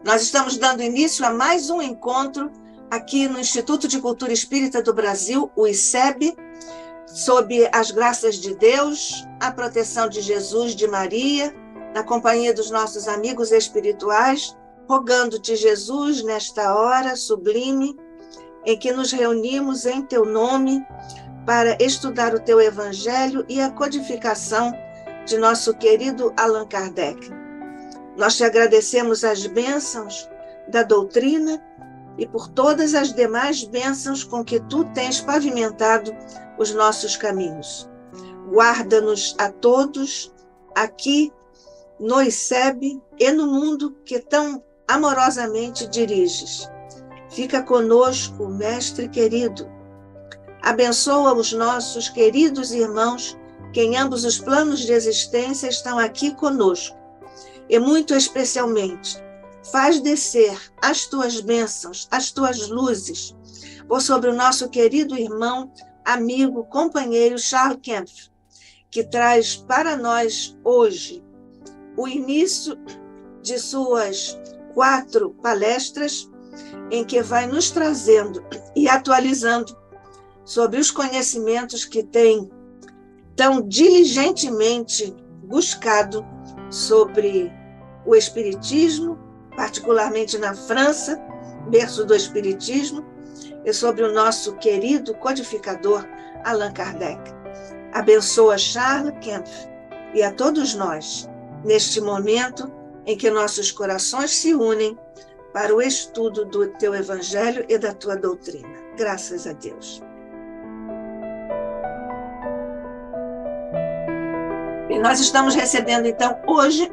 Nós estamos dando início a mais um encontro aqui no Instituto de Cultura Espírita do Brasil, o ICEB, sob as graças de Deus, a proteção de Jesus, de Maria, na companhia dos nossos amigos espirituais, rogando-te, Jesus, nesta hora sublime, em que nos reunimos em teu nome para estudar o teu Evangelho e a codificação de nosso querido Allan Kardec. Nós te agradecemos as bênçãos da doutrina e por todas as demais bênçãos com que tu tens pavimentado os nossos caminhos. Guarda-nos a todos aqui no ICEB e no mundo que tão amorosamente diriges. Fica conosco, Mestre querido. Abençoa os nossos queridos irmãos que em ambos os planos de existência estão aqui conosco. E muito especialmente, faz descer as tuas bênçãos, as tuas luzes, por sobre o nosso querido irmão, amigo, companheiro Charles Kempf, que traz para nós hoje o início de suas 4 palestras, em que vai nos trazendo e atualizando sobre os conhecimentos que tem tão diligentemente buscado sobre o Espiritismo, particularmente na França, berço do Espiritismo, e sobre o nosso querido codificador Allan Kardec. Abençoa Charles Kempf e a todos nós, neste momento em que nossos corações se unem para o estudo do teu Evangelho e da tua doutrina. Graças a Deus. E nós estamos recebendo, então, hoje,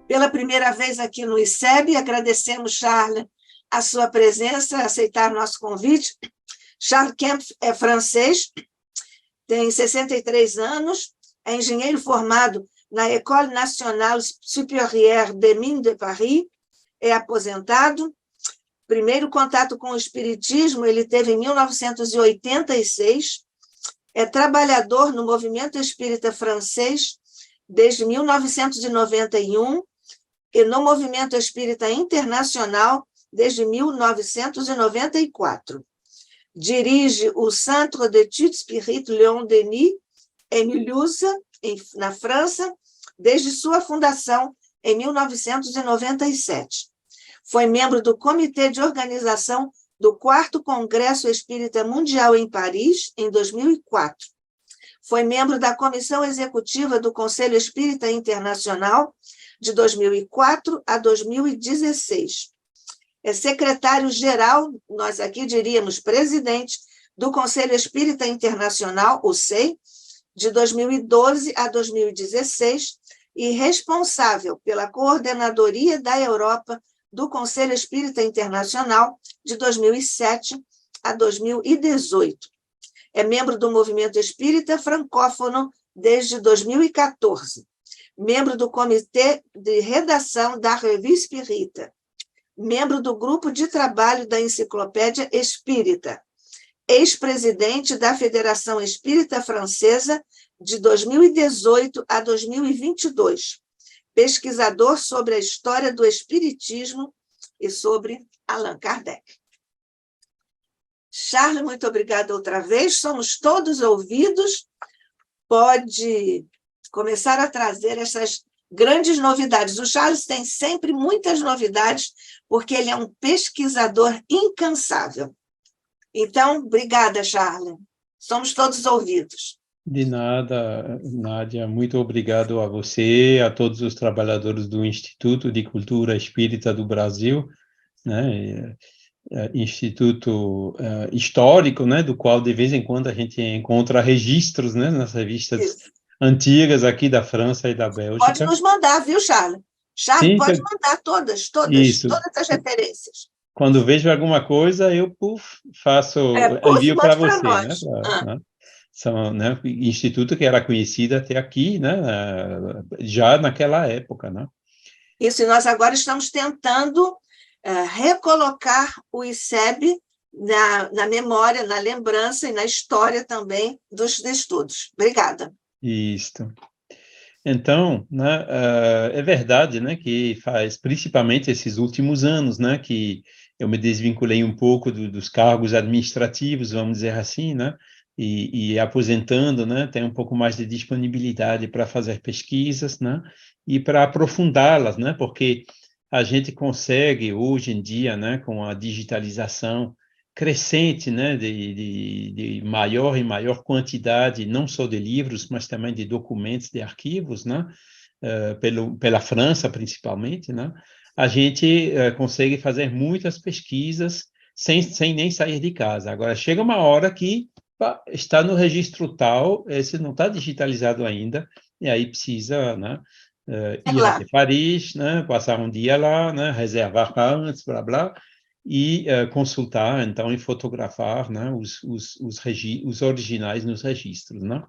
pela primeira vez aqui no ICEB, agradecemos, Charles, a sua presença, aceitar nosso convite. Charles Kempf é francês, tem 63 anos, é engenheiro formado na École Nationale Supérieure des Mines de Paris, é aposentado. Primeiro contato com o Espiritismo ele teve em 1986, é trabalhador no movimento espírita francês desde 1991 e no movimento espírita internacional desde 1994. Dirige o Centre d'études spirites Léon Denis, em Mulhouse, na França, desde sua fundação em 1997. Foi membro do Comitê de Organização do 4º Congresso Espírita Mundial em Paris, em 2004. Foi membro da Comissão Executiva do Conselho Espírita Internacional, de 2004 a 2016. É secretário-geral, nós aqui diríamos presidente, do Conselho Espírita Internacional, o SEI, de 2012 a 2016, e responsável pela coordenadoria da Europa do Conselho Espírita Internacional, de 2007 a 2018. É membro do Movimento Espírita Francófono desde 2014. Membro do Comitê de Redação da Revue Espírita. Membro do Grupo de Trabalho da Enciclopédia Espírita. Ex-presidente da Federação Espírita Francesa de 2018 a 2022. Pesquisador sobre a história do Espiritismo e sobre Allan Kardec. Charles, muito obrigada outra vez. Somos todos ouvidos. Pode começar a trazer essas grandes novidades. O Charles tem sempre muitas novidades, porque ele é um pesquisador incansável. Então, obrigada, Charles. Somos todos ouvidos. De nada, Nádia. Muito obrigado a você, a todos os trabalhadores do Instituto de Cultura Espírita do Brasil, né? Instituto histórico, né? Do qual, de vez em quando, a gente encontra registros, né? Nas revistas Isso. Antigas aqui da França e da Bélgica. Pode nos mandar, viu, Charles? Charles, sim, pode mandar todas as referências. Quando vejo alguma coisa, eu envio para você, né? São, né, instituto que era conhecido até aqui, né? Já naquela época, né? Isso, e nós agora estamos tentando recolocar o ICEB na memória, na lembrança e na história também dos estudos. Obrigada. Isso. Então, né, é verdade, né, que faz principalmente esses últimos anos, né, que eu me desvinculei um pouco dos cargos administrativos, vamos dizer assim, né, e aposentando, né, tem um pouco mais de disponibilidade para fazer pesquisas, né, e para aprofundá-las, né, porque a gente consegue hoje em dia, né, com a digitalização crescente, né, de maior e maior quantidade, não só de livros, mas também de documentos, de arquivos, né, pela França, principalmente, né, a gente consegue fazer muitas pesquisas sem nem sair de casa. Agora, chega uma hora que está no registro tal, esse não está digitalizado ainda, e aí precisa, né, ir lá. até Paris, né, passar um dia lá, né, reservar antes, blá, blá, e consultar, então, e fotografar, né, os originais nos registros, né?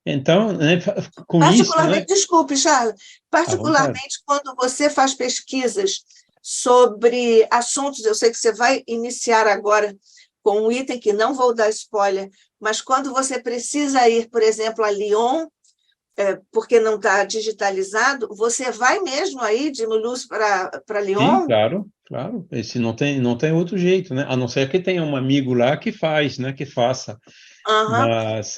Então, né, com isso, né, Particularmente, desculpe, Charles, à vontade. particularmente quando você faz pesquisas sobre assuntos, eu sei que você vai iniciar agora com um item que não vou dar spoiler, mas quando você precisa ir, por exemplo, a Lyon, porque não está digitalizado, você vai mesmo aí de Mulhouse para Sim, Lyon? claro, claro. Esse não tem outro jeito, né? A não ser que tenha um amigo lá que faz, né? Que faça. Uhum. Mas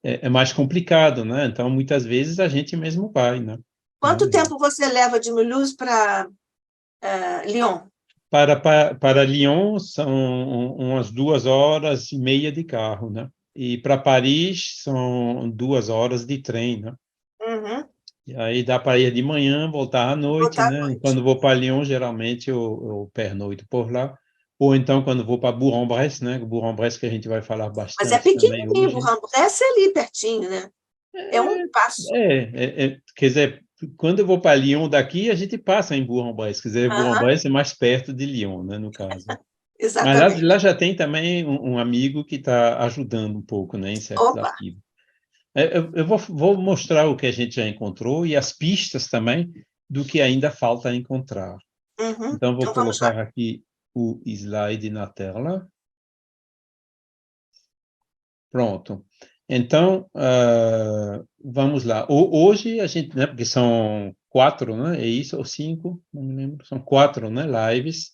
é mais complicado, né? Então, muitas vezes a gente mesmo vai, né? Quanto tempo você leva de Mulhouse para Lyon? Para Lyon são umas 2 horas e meia de carro, né? E para Paris são 2 horas de trem, né? Uhum. E aí dá para ir de manhã, voltar à noite, Voltar à né? noite. Quando vou para Lyon, geralmente eu pernoito por lá. Ou então, quando vou para Bourg-en-Bresse, né? Bourg-en-Bresse que a gente vai falar Mas é bastante também pequenininho, hoje. Bourg-en-Bresse é ali pertinho, né? É um passo. Quer dizer, quando eu vou para Lyon daqui, a gente passa em Bourg-en-Bresse. Quer dizer, Aham, Bourg-en-Bresse é mais perto de Lyon, né? No caso. Mas lá exatamente. já tem também um amigo que está ajudando um pouco, né? Em certos Opa, arquivos. Eu vou mostrar o que a gente já encontrou e as pistas também do que ainda falta encontrar. uhum. Então, vou Então vamos lá. colocar aqui o slide na tela. Pronto. Então, vamos lá. Hoje a gente, né, porque são 4, né? É isso? Ou 5? Não me lembro. São 4, né? Lives,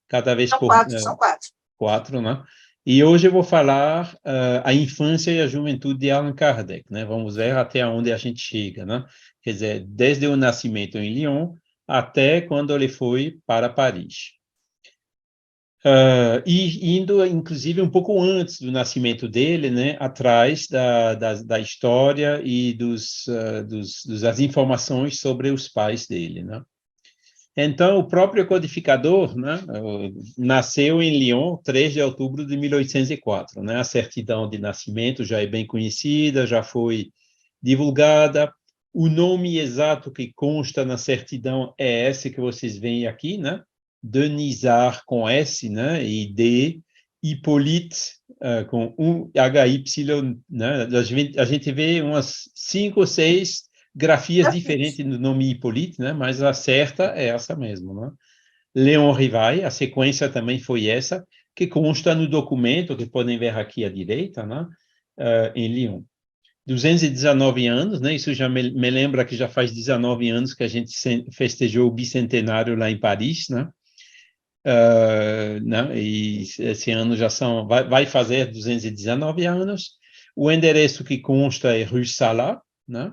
cada vez São por quatro, são quatro. 4, né? E hoje eu vou falar a infância e a juventude de Allan Kardec, né? Vamos ver até onde a gente chega, né? Quer dizer, desde o nascimento em Lyon até quando ele foi para Paris. E indo, inclusive, um pouco antes do nascimento dele, né, atrás da história e das informações sobre os pais dele, né? Então, o próprio codificador, né, nasceu em Lyon, 3 de outubro de 1804, né? A certidão de nascimento já é bem conhecida, já foi divulgada. O nome exato que consta na certidão é esse que vocês veem aqui, né? Denisard com S, né? E D, Hippolyte com HY, né? A gente vê umas 5 ou 6 grafias Já fiz. diferentes do nome Hippolyte, né? Mas a certa é essa mesmo, né? Léon Rivail, a sequência também foi essa, que consta no documento, que podem ver aqui à direita, né? Em Lyon. 219 anos, né? Isso já me lembra que já faz 19 anos que a gente festejou o bicentenário lá em Paris, né? Né? E esse ano já vai fazer 219 anos. O endereço que consta é Rue Salat, né?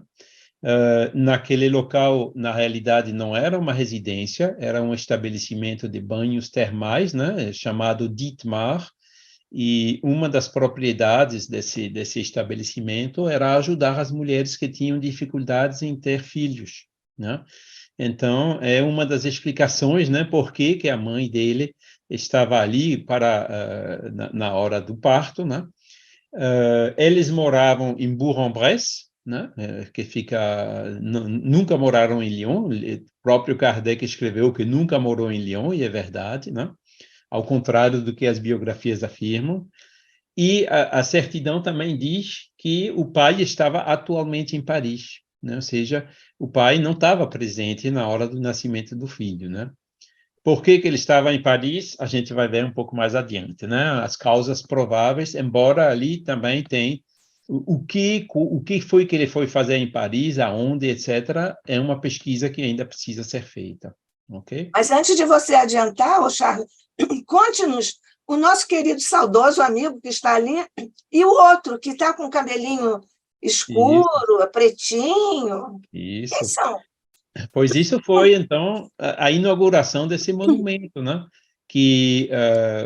Naquele local, na realidade, não era uma residência, era um estabelecimento de banhos termais, né? Chamado Dietmar, e uma das propriedades desse estabelecimento era ajudar as mulheres que tinham dificuldades em ter filhos, né? Então, é uma das explicações, né, por que a mãe dele estava ali na hora do parto, né? Eles moravam em Bourg-en-Bresse, né, que fica, nunca moraram em Lyon. O próprio Kardec escreveu que nunca morou em Lyon, e é verdade, né? Ao contrário do que as biografias afirmam. E a certidão também diz que o pai estava atualmente em Paris, né? Ou seja, o pai não estava presente na hora do nascimento do filho, né? Por que ele estava em Paris? A gente vai ver um pouco mais adiante, né? As causas prováveis, embora ali também tem o que foi que ele foi fazer em Paris, aonde, etc., é uma pesquisa que ainda precisa ser feita, ok? Mas antes de você adiantar, ô Charles, conte-nos o nosso querido saudoso amigo que está ali e o outro que está com o cabelinho Isso, escuro, pretinho. Quem isso. são? Pois isso foi, então, a inauguração desse monumento, né? Que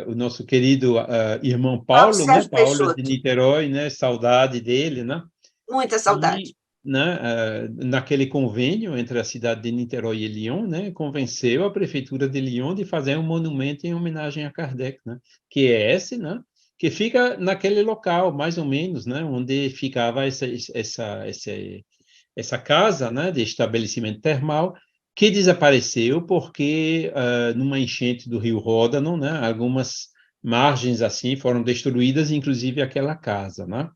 o nosso querido irmão Paulo Paulo, né? Sérgio Paulo de Peixoto. Niterói, né? Saudade dele, né? Muita saudade. E, né, naquele convênio entre a cidade de Niterói e Lyon, né? Convenceu a prefeitura de Lyon de fazer um monumento em homenagem a Kardec, né? Que é esse, né? Que fica naquele local, mais ou menos, né? Onde ficava essa casa, né, de estabelecimento termal, que desapareceu porque, numa enchente do rio Ródano, né, algumas margens assim foram destruídas, inclusive aquela casa, né?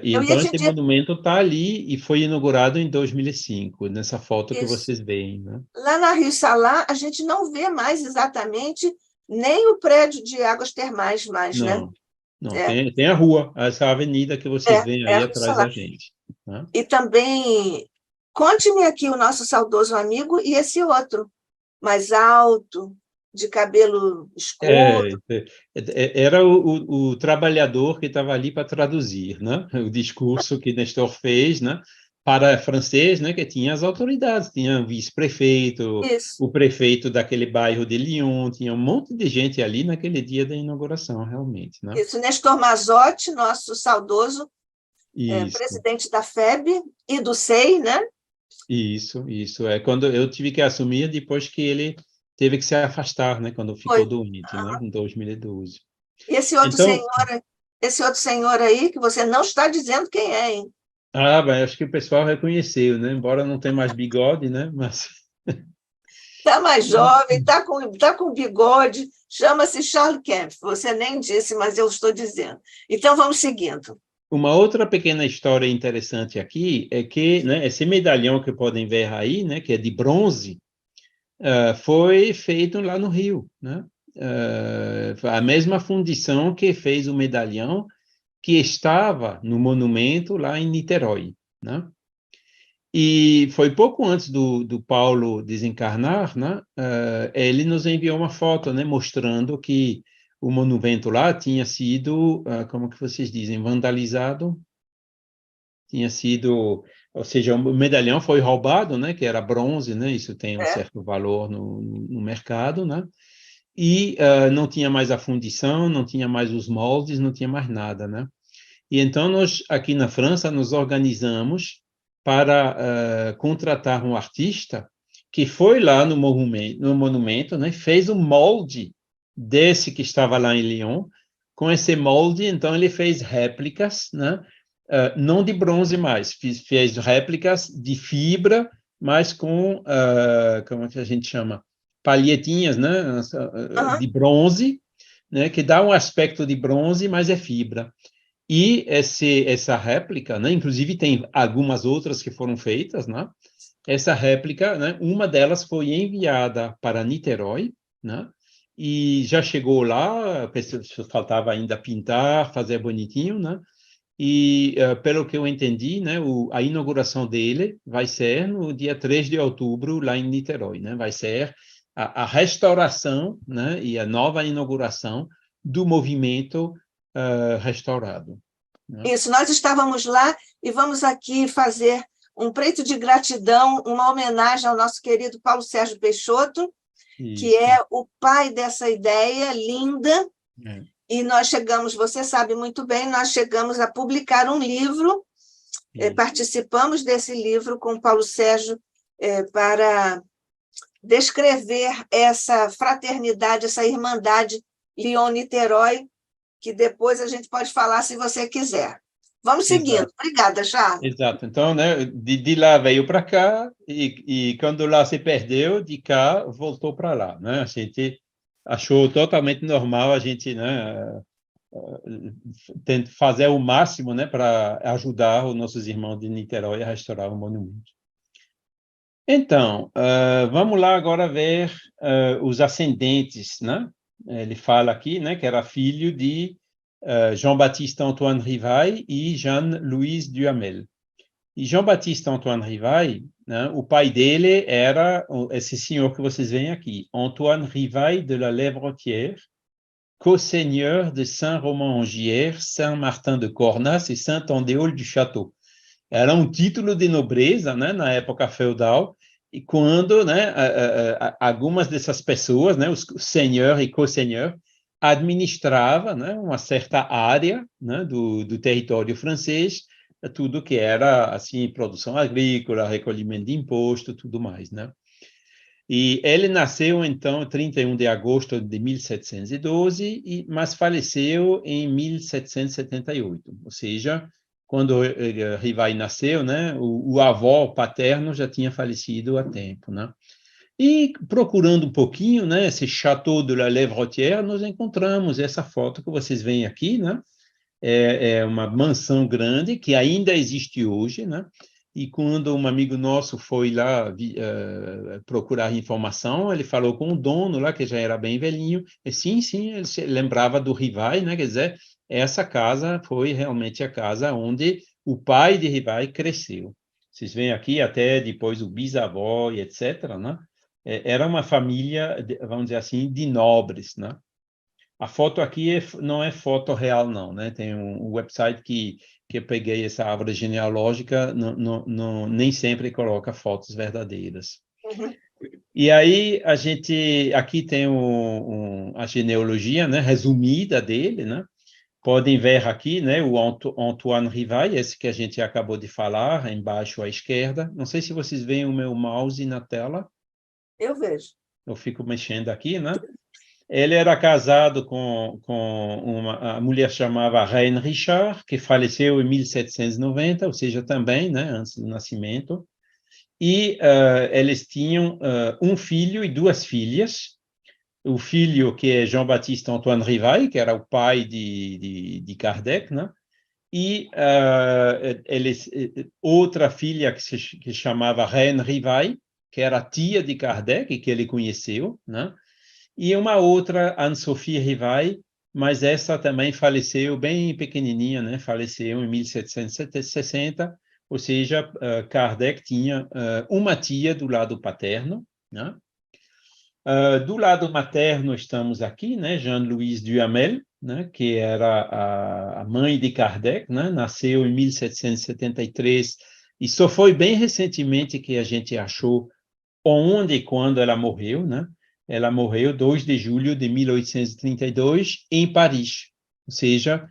E Eu ia então te esse dizer monumento está ali e foi inaugurado em 2005, nessa foto que isso. vocês veem, né? Lá na Rio Salá, a gente não vê mais exatamente nem o prédio de águas termais mais, né? Não, não, É, tem a rua, essa avenida que vocês veem é a aí Rio atrás Salá. da gente, né? E também, conte-me aqui o nosso saudoso amigo e esse outro, mais alto, de cabelo escuro. Era o trabalhador que estava ali para traduzir, né? O discurso que Nestor fez, né? Para francês, né? Que tinha as autoridades, tinha o vice-prefeito, Isso, o prefeito daquele bairro de Lyon, tinha um monte de gente ali naquele dia da inauguração, realmente, né? isso. Nestor Mazotti, nosso saudoso Isso, presidente da FEB e do SEI, né? isso. É quando eu tive que assumir depois que ele teve que se afastar, né? Quando ficou Foi. doente, né? Em 2012. E Então, esse outro senhor aí, que você não está dizendo quem é, hein? mas acho que o pessoal reconheceu, né? Embora não tenha mais bigode, né? Mas Está mais jovem, tá com bigode, chama-se Charles Kempf. Você nem disse, mas eu estou dizendo. Então, vamos seguindo. uma outra pequena história interessante aqui é que, né, esse medalhão que podem ver aí, né, que é de bronze, foi feito lá no Rio, né? A mesma fundição que fez o medalhão que estava no monumento lá em Niterói, né? E foi pouco antes do Paulo desencarnar, né? Ele nos enviou uma foto, né? Mostrando que o monumento lá tinha sido, como que vocês dizem, vandalizado, tinha sido, ou seja, o medalhão foi roubado, né? Que era bronze, né? Isso tem um É, certo valor no mercado, né? E não tinha mais a fundição, não tinha mais os moldes, não tinha mais nada, né? E então nós, aqui na França, nos organizamos para contratar um artista que foi lá no monumento, né, fez um molde desse que estava lá em Lyon. Com esse molde, então, ele fez réplicas, né, não de bronze mais, fez réplicas de fibra, mas com, como é que a gente chama? Palhetinhas, né, aham. de bronze, né, que dá um aspecto de bronze, mas é fibra. E essa réplica, né, inclusive tem algumas outras que foram feitas, né? Essa réplica, né, uma delas foi enviada para Niterói, né? E já chegou lá, faltava ainda pintar, fazer bonitinho, né? E, pelo que eu entendi, né, a inauguração dele vai ser no dia 3 de outubro, lá em Niterói, né? Vai ser a restauração, né, e a nova inauguração do movimento restaurado, né? Isso, nós estávamos lá e vamos aqui fazer um preito de gratidão, uma homenagem ao nosso querido Paulo Sérgio Peixoto, que Isso. é o pai dessa ideia linda. É, E nós chegamos, você sabe muito bem, nós chegamos a publicar um livro, isso. participamos desse livro com Paulo Sérgio para descrever essa fraternidade, essa irmandade Lyon-Niterói, que depois a gente pode falar se você quiser. Vamos seguindo. Exato. Obrigada, Charles. Exato. Então, né, de lá veio para cá e quando lá se perdeu, de cá voltou para lá, né? A gente achou totalmente normal a gente, né, tenta fazer o máximo, né, para ajudar os nossos irmãos de Niterói a restaurar o monumento. Então, vamos lá agora ver os ascendentes, né? Ele fala aqui, né, que era filho de Jean-Baptiste Antoine Rivail e Jean-Louis Duhamel. E Jean-Baptiste Antoine Rivail, né, o pai dele era esse senhor que vocês veem aqui, Antoine Rivail de la Lèvrotière, co-seigneur de Saint-Romain-en-Gier, Saint-Martin de Cornas e Saint-Andéol du Château. Era um título de nobreza, né, na época feudal, e quando, né, algumas dessas pessoas, né, os senhor e co-seigneur, administrava, né, uma certa área, né, do território francês, tudo que era assim produção agrícola, recolhimento de imposto, tudo mais, né? E ele nasceu então 31 de agosto de 1712, mas faleceu em 1778, ou seja, quando Rivail nasceu, né, o avô paterno já tinha falecido há tempo, né? E procurando um pouquinho, né, esse Château de la Lèvrotière, nós encontramos essa foto que vocês veem aqui, né? É uma mansão grande que ainda existe hoje, né? E quando um amigo nosso foi lá procurar informação, ele falou com o dono lá, que já era bem velhinho, e sim, ele se lembrava do Rivail, né? Quer dizer, essa casa foi realmente a casa onde o pai de Rivail cresceu. Vocês veem aqui até depois o bisavó e etc., né? Era uma família, vamos dizer assim, de nobres, né? A foto aqui não é foto real, não, né? Tem um website que eu peguei essa árvore genealógica, nem sempre coloca fotos verdadeiras. Uhum. E aí, a gente, aqui tem a genealogia, né, resumida dele, né? Podem ver aqui, né, o Antoine Rivail, esse que a gente acabou de falar, embaixo à esquerda. Não sei se vocês veem o meu mouse na tela. Eu vejo. Eu fico mexendo aqui, né? Ele era casado com a mulher chamava Reine Richard, que faleceu em 1790, ou seja, também, né, antes do nascimento. E eles tinham um filho e duas filhas. O filho, que é Jean-Baptiste Antoine Rivail, que era o pai de Kardec, né? E outra filha que chamava Reine Rivail, que era tia de Kardec, que ele conheceu, né? E uma outra, Anne-Sophie Rivail, mas essa também faleceu bem pequenininha, né? Faleceu em 1760, ou seja, Kardec tinha uma tia do lado paterno, né? Do lado materno estamos aqui, né? Jean-Louis Duhamel, né? Que era a mãe de Kardec, né? Nasceu em 1773 e só foi bem recentemente que a gente achou onde e quando ela morreu, né? Ela morreu 2 de julho de 1832 em Paris. Ou seja,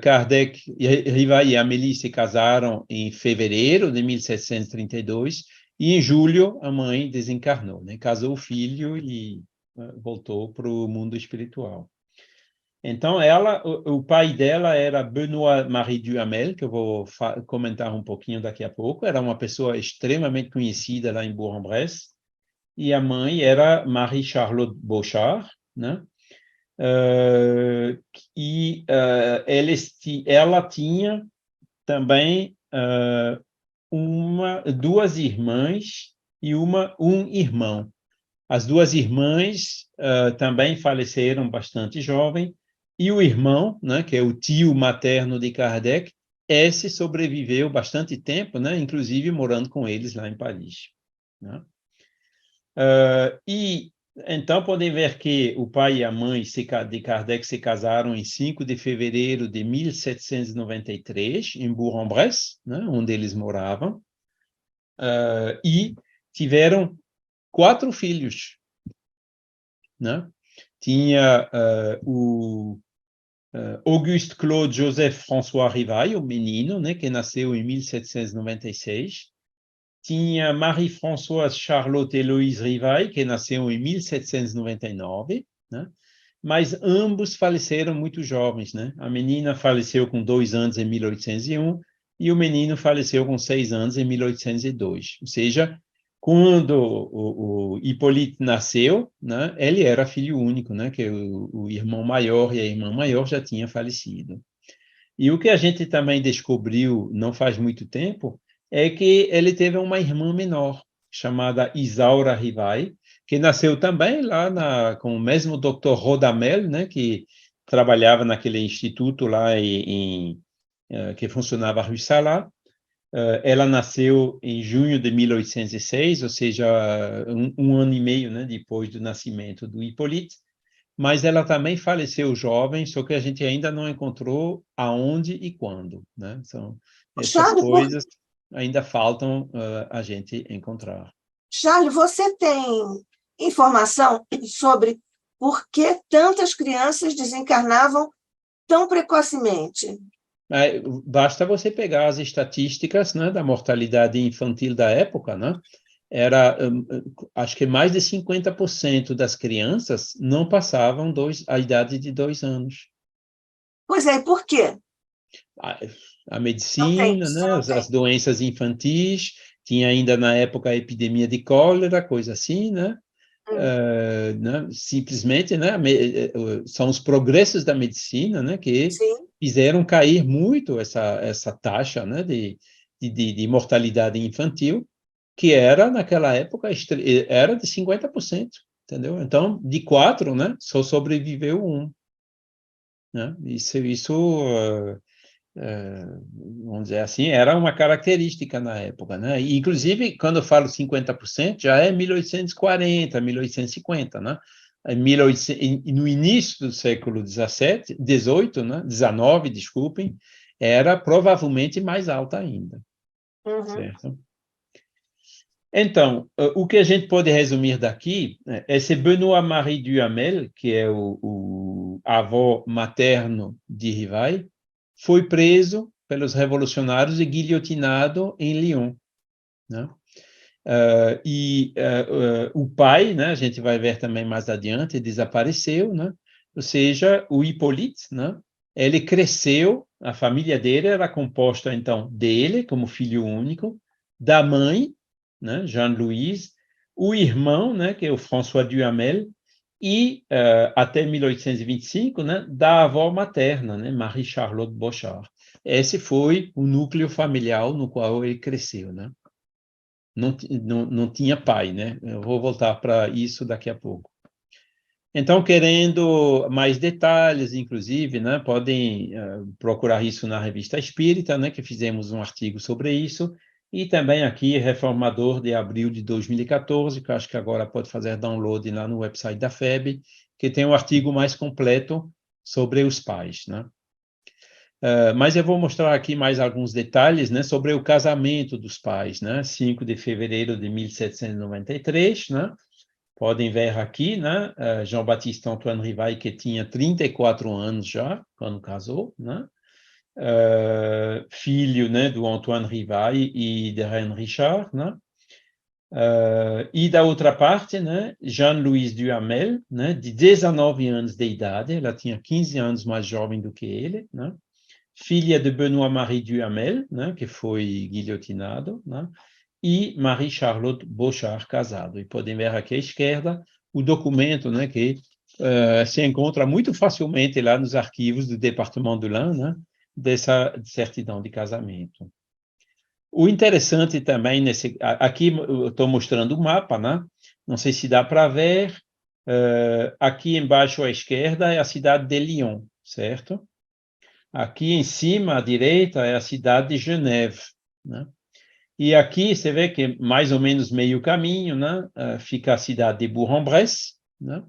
Kardec, Rivail e Amélie se casaram em fevereiro de 1732 e em julho a mãe desencarnou, né? Casou o filho e voltou para o mundo espiritual. Então, o pai dela era Benoît-Marie Duhamel, que eu vou comentar um pouquinho daqui a pouco. Era uma pessoa extremamente conhecida lá em Bourg-en-Bresse. E a mãe era Marie-Charlotte Beauchard, né? Ela tinha também duas irmãs e um irmão. As duas irmãs também faleceram bastante jovem, e o irmão, né, que é o tio materno de Kardec, esse sobreviveu bastante tempo, né, inclusive morando com eles lá em Paris, né? E então podem ver que o pai e a mãe de Kardec se casaram em 5 de fevereiro de 1793, em Bourg-en-Bresse, né, onde eles moravam, e tiveram 4 filhos, né? Tinha o Auguste Claude Joseph François Rivail, o menino, né, que nasceu em 1796. Tinha Marie-Françoise Charlotte Héloïse Rivail, que nasceu em 1799, né? Mas ambos faleceram muito jovens, né? A menina faleceu com 2 anos em 1801 e o menino faleceu com 6 anos em 1802. Ou seja, quando o Hippolyte nasceu, né, ele era filho único, né? Que o irmão maior e a irmã maior já tinham falecido. E o que a gente também descobriu não faz muito tempo é que ele teve uma irmã menor, chamada Isaura Rivail, que nasceu também lá com o mesmo Dr. Rodamel, né, que trabalhava naquele instituto lá que funcionava a Rue Salat. Ela nasceu em junho de 1806, ou seja, um ano e meio, né, depois do nascimento do Hippolyte, mas ela também faleceu jovem, só que a gente ainda não encontrou aonde e quando, né? São essas Charles, coisas ainda faltam a gente encontrar. Charles, você tem informação sobre por que tantas crianças desencarnavam tão precocemente? Basta você pegar as estatísticas, né, da mortalidade infantil da época, né? Era, acho que mais de 50% das crianças não passavam a idade de 2 anos. Pois é, e por quê? A medicina, né, as doenças infantis, tinha ainda na época a epidemia de cólera, coisa assim, né? Né? Simplesmente, né, são os progressos da medicina, né, que Sim. fizeram cair muito essa taxa, né, de mortalidade infantil, que era, naquela época, era de 50%, entendeu? Então, de 4, né, só sobreviveu 1. Né? Vamos dizer assim, era uma característica na época, né? E, inclusive, quando eu falo 50%, já é 1840, 1850, né? No início do século XVIII, né? 19, desculpem, era provavelmente mais alta ainda, certo? Então, o que a gente pode resumir daqui é esse Benoît-Marie Duhamel, que é o avô materno de Rivail, foi preso pelos revolucionários e guilhotinado em Lyon, né? O pai, né, a gente vai ver também mais adiante, desapareceu, né? Ou seja, o Hippolyte, né, ele cresceu, a família dele era composta, então, dele, como filho único, da mãe, né, Jeanne-Louise, o irmão, né, que é o François Duhamel, e, até 1825, né, da avó materna, né, Marie-Charlotte Bochart. Esse foi o núcleo familiar no qual ele cresceu, né? Não tinha pai, né? Eu vou voltar para isso daqui a pouco. Então, querendo mais detalhes, inclusive, né, podem procurar isso na Revista Espírita, né, que fizemos um artigo sobre isso, e também aqui, Reformador, de abril de 2014, que eu acho que agora pode fazer download lá no website da FEB, que tem um artigo mais completo sobre os pais, né? Mas eu vou mostrar aqui mais alguns detalhes, né, sobre o casamento dos pais, né, 5 de fevereiro de 1793, né, podem ver aqui, né, Jean-Baptiste Antoine Rivail, que tinha 34 anos já, quando casou, né, filho, né, do Antoine Rivail e de Reine Richard, né, e da outra parte, né, Jeanne-Louise Duhamel, né, de 19 anos de idade, ela tinha 15 anos mais jovem do que ele, né, filha de Benoît-Marie Duhamel, né, que foi guilhotinado, né, e Marie-Charlotte Bochart, casado. E podem ver aqui à esquerda o documento, né, que se encontra muito facilmente lá nos arquivos do Departement de l'Ain, né, dessa certidão de casamento. O interessante também, aqui eu estou mostrando o mapa, né? Não sei se dá para ver, aqui embaixo à esquerda é a cidade de Lyon, certo? Aqui em cima, à direita, é a cidade de Geneve, né? E aqui você vê que mais ou menos meio caminho, né? Fica a cidade de Bourg-en-Bresse, né?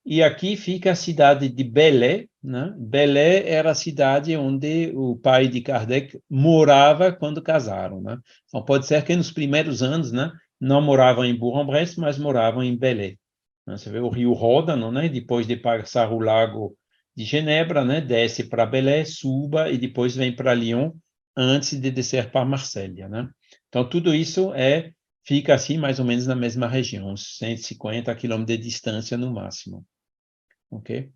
E aqui fica a cidade de Belay, né? Belay era a cidade onde o pai de Kardec morava quando casaram, né? Então pode ser que nos primeiros anos, né, não moravam em Bourg-en-Bresse, mas moravam em Belay. Você vê o rio Ródano, né? Depois de passar o lago de Genebra, né, desce para Belay, suba e depois vem para Lyon antes de descer para Marselha, né? Então tudo isso fica assim mais ou menos na mesma região, uns 150 quilômetros de distância no máximo. Ok?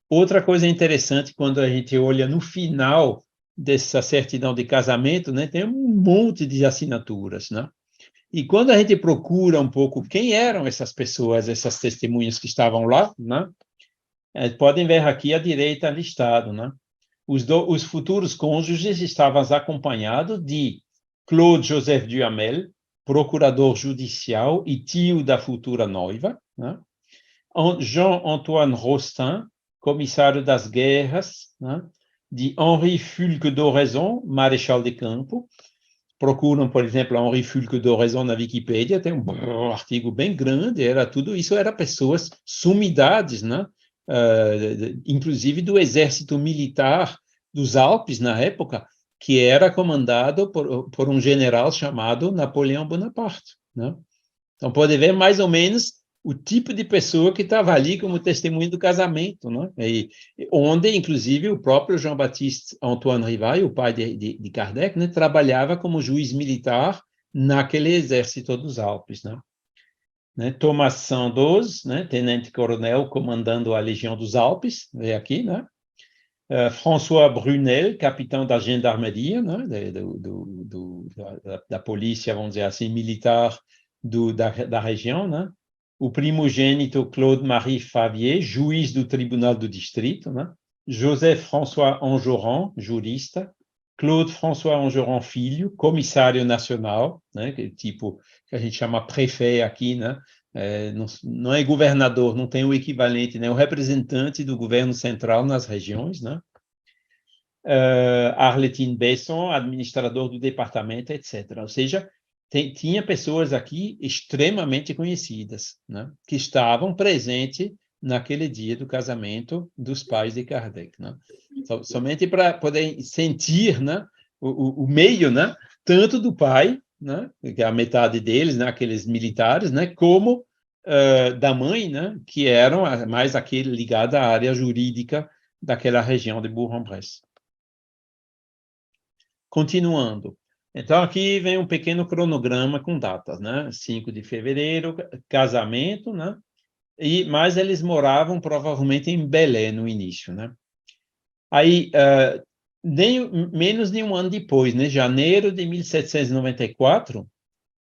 Outra coisa interessante, quando a gente olha no final dessa certidão de casamento, né, tem um monte de assinaturas, né? E quando a gente procura um pouco quem eram essas pessoas, essas testemunhas que estavam lá, né, podem ver aqui à direita listado, né? Os futuros cônjuges estavam acompanhados de Claude Joseph Duhamel, procurador judicial e tio da futura noiva, né? Jean-Antoine Rostand, comissário das guerras, né, de Henri Fulques d'Oraison, marechal de campo. Procuram, por exemplo, Henri Fulques d'Oraison na Wikipédia, tem um artigo bem grande, tudo isso era pessoas, sumidades, né, inclusive do exército militar dos Alpes na época, que era comandado por um general chamado Napoleão Bonaparte, né? Então, pode ver mais ou menos o tipo de pessoa que estava ali como testemunha do casamento, né? Onde, inclusive, o próprio Jean-Baptiste Antoine Rivail, o pai de Kardec, né, trabalhava como juiz militar naquele exército dos Alpes, né? Thomas Sandoz, né, tenente-coronel comandando a Legião dos Alpes, vê aqui, né? François Brunel, capitão da gendarmeria, né, da polícia, vamos dizer assim, militar da região, né? O primogênito Claude-Marie Favier, juiz do Tribunal do Distrito, né? Joseph-François Enjolras, jurista, Claude-François Enjolras Filho, comissário nacional, né, que a gente chama prefeito aqui, né? Não é governador, não tem o equivalente, né? O representante do governo central nas regiões, né? Arletine Besson, administrador do departamento, etc. Ou seja, tinha pessoas aqui extremamente conhecidas, né? Que estavam presentes naquele dia do casamento dos pais de Kardec, né? Somente para poder sentir, né, o meio, né, tanto do pai, né, que é a metade deles, né, aqueles militares, né, como da mãe, né, que eram mais aquele ligado à área jurídica daquela região de Bourg-en-Bresse. Continuando. Então, aqui vem um pequeno cronograma com datas, né? 5 de fevereiro, casamento, né? Mas eles moravam provavelmente em Belém no início, né? Aí, menos de um ano depois, né? Janeiro de 1794,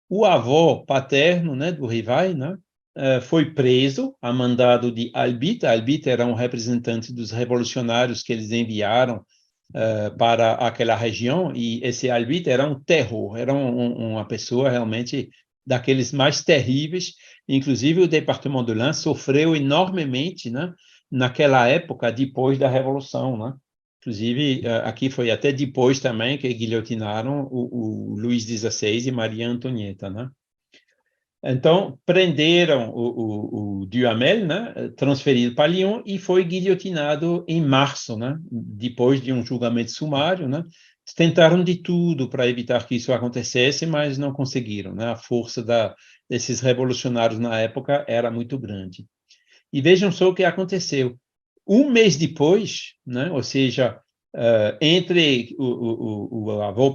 o avô paterno, né, do Rivail, né, foi preso a mandado de Albite. Albite era um representante dos revolucionários que eles enviaram para aquela região, e esse Albite era um terror, era uma pessoa realmente daqueles mais terríveis. Inclusive, o Departement de l'Ain sofreu enormemente, né, naquela época, depois da Revolução, né? Inclusive, aqui foi até depois também que guilhotinaram o Luís XVI e Maria Antonieta, né? Então, prenderam o Duhamel, né, transferido para Lyon, e foi guilhotinado em março, né, depois de um julgamento sumário, né. Tentaram de tudo para evitar que isso acontecesse, mas não conseguiram, né. A força desses revolucionários na época era muito grande. E vejam só o que aconteceu. Um mês depois, né, ou seja, entre o avô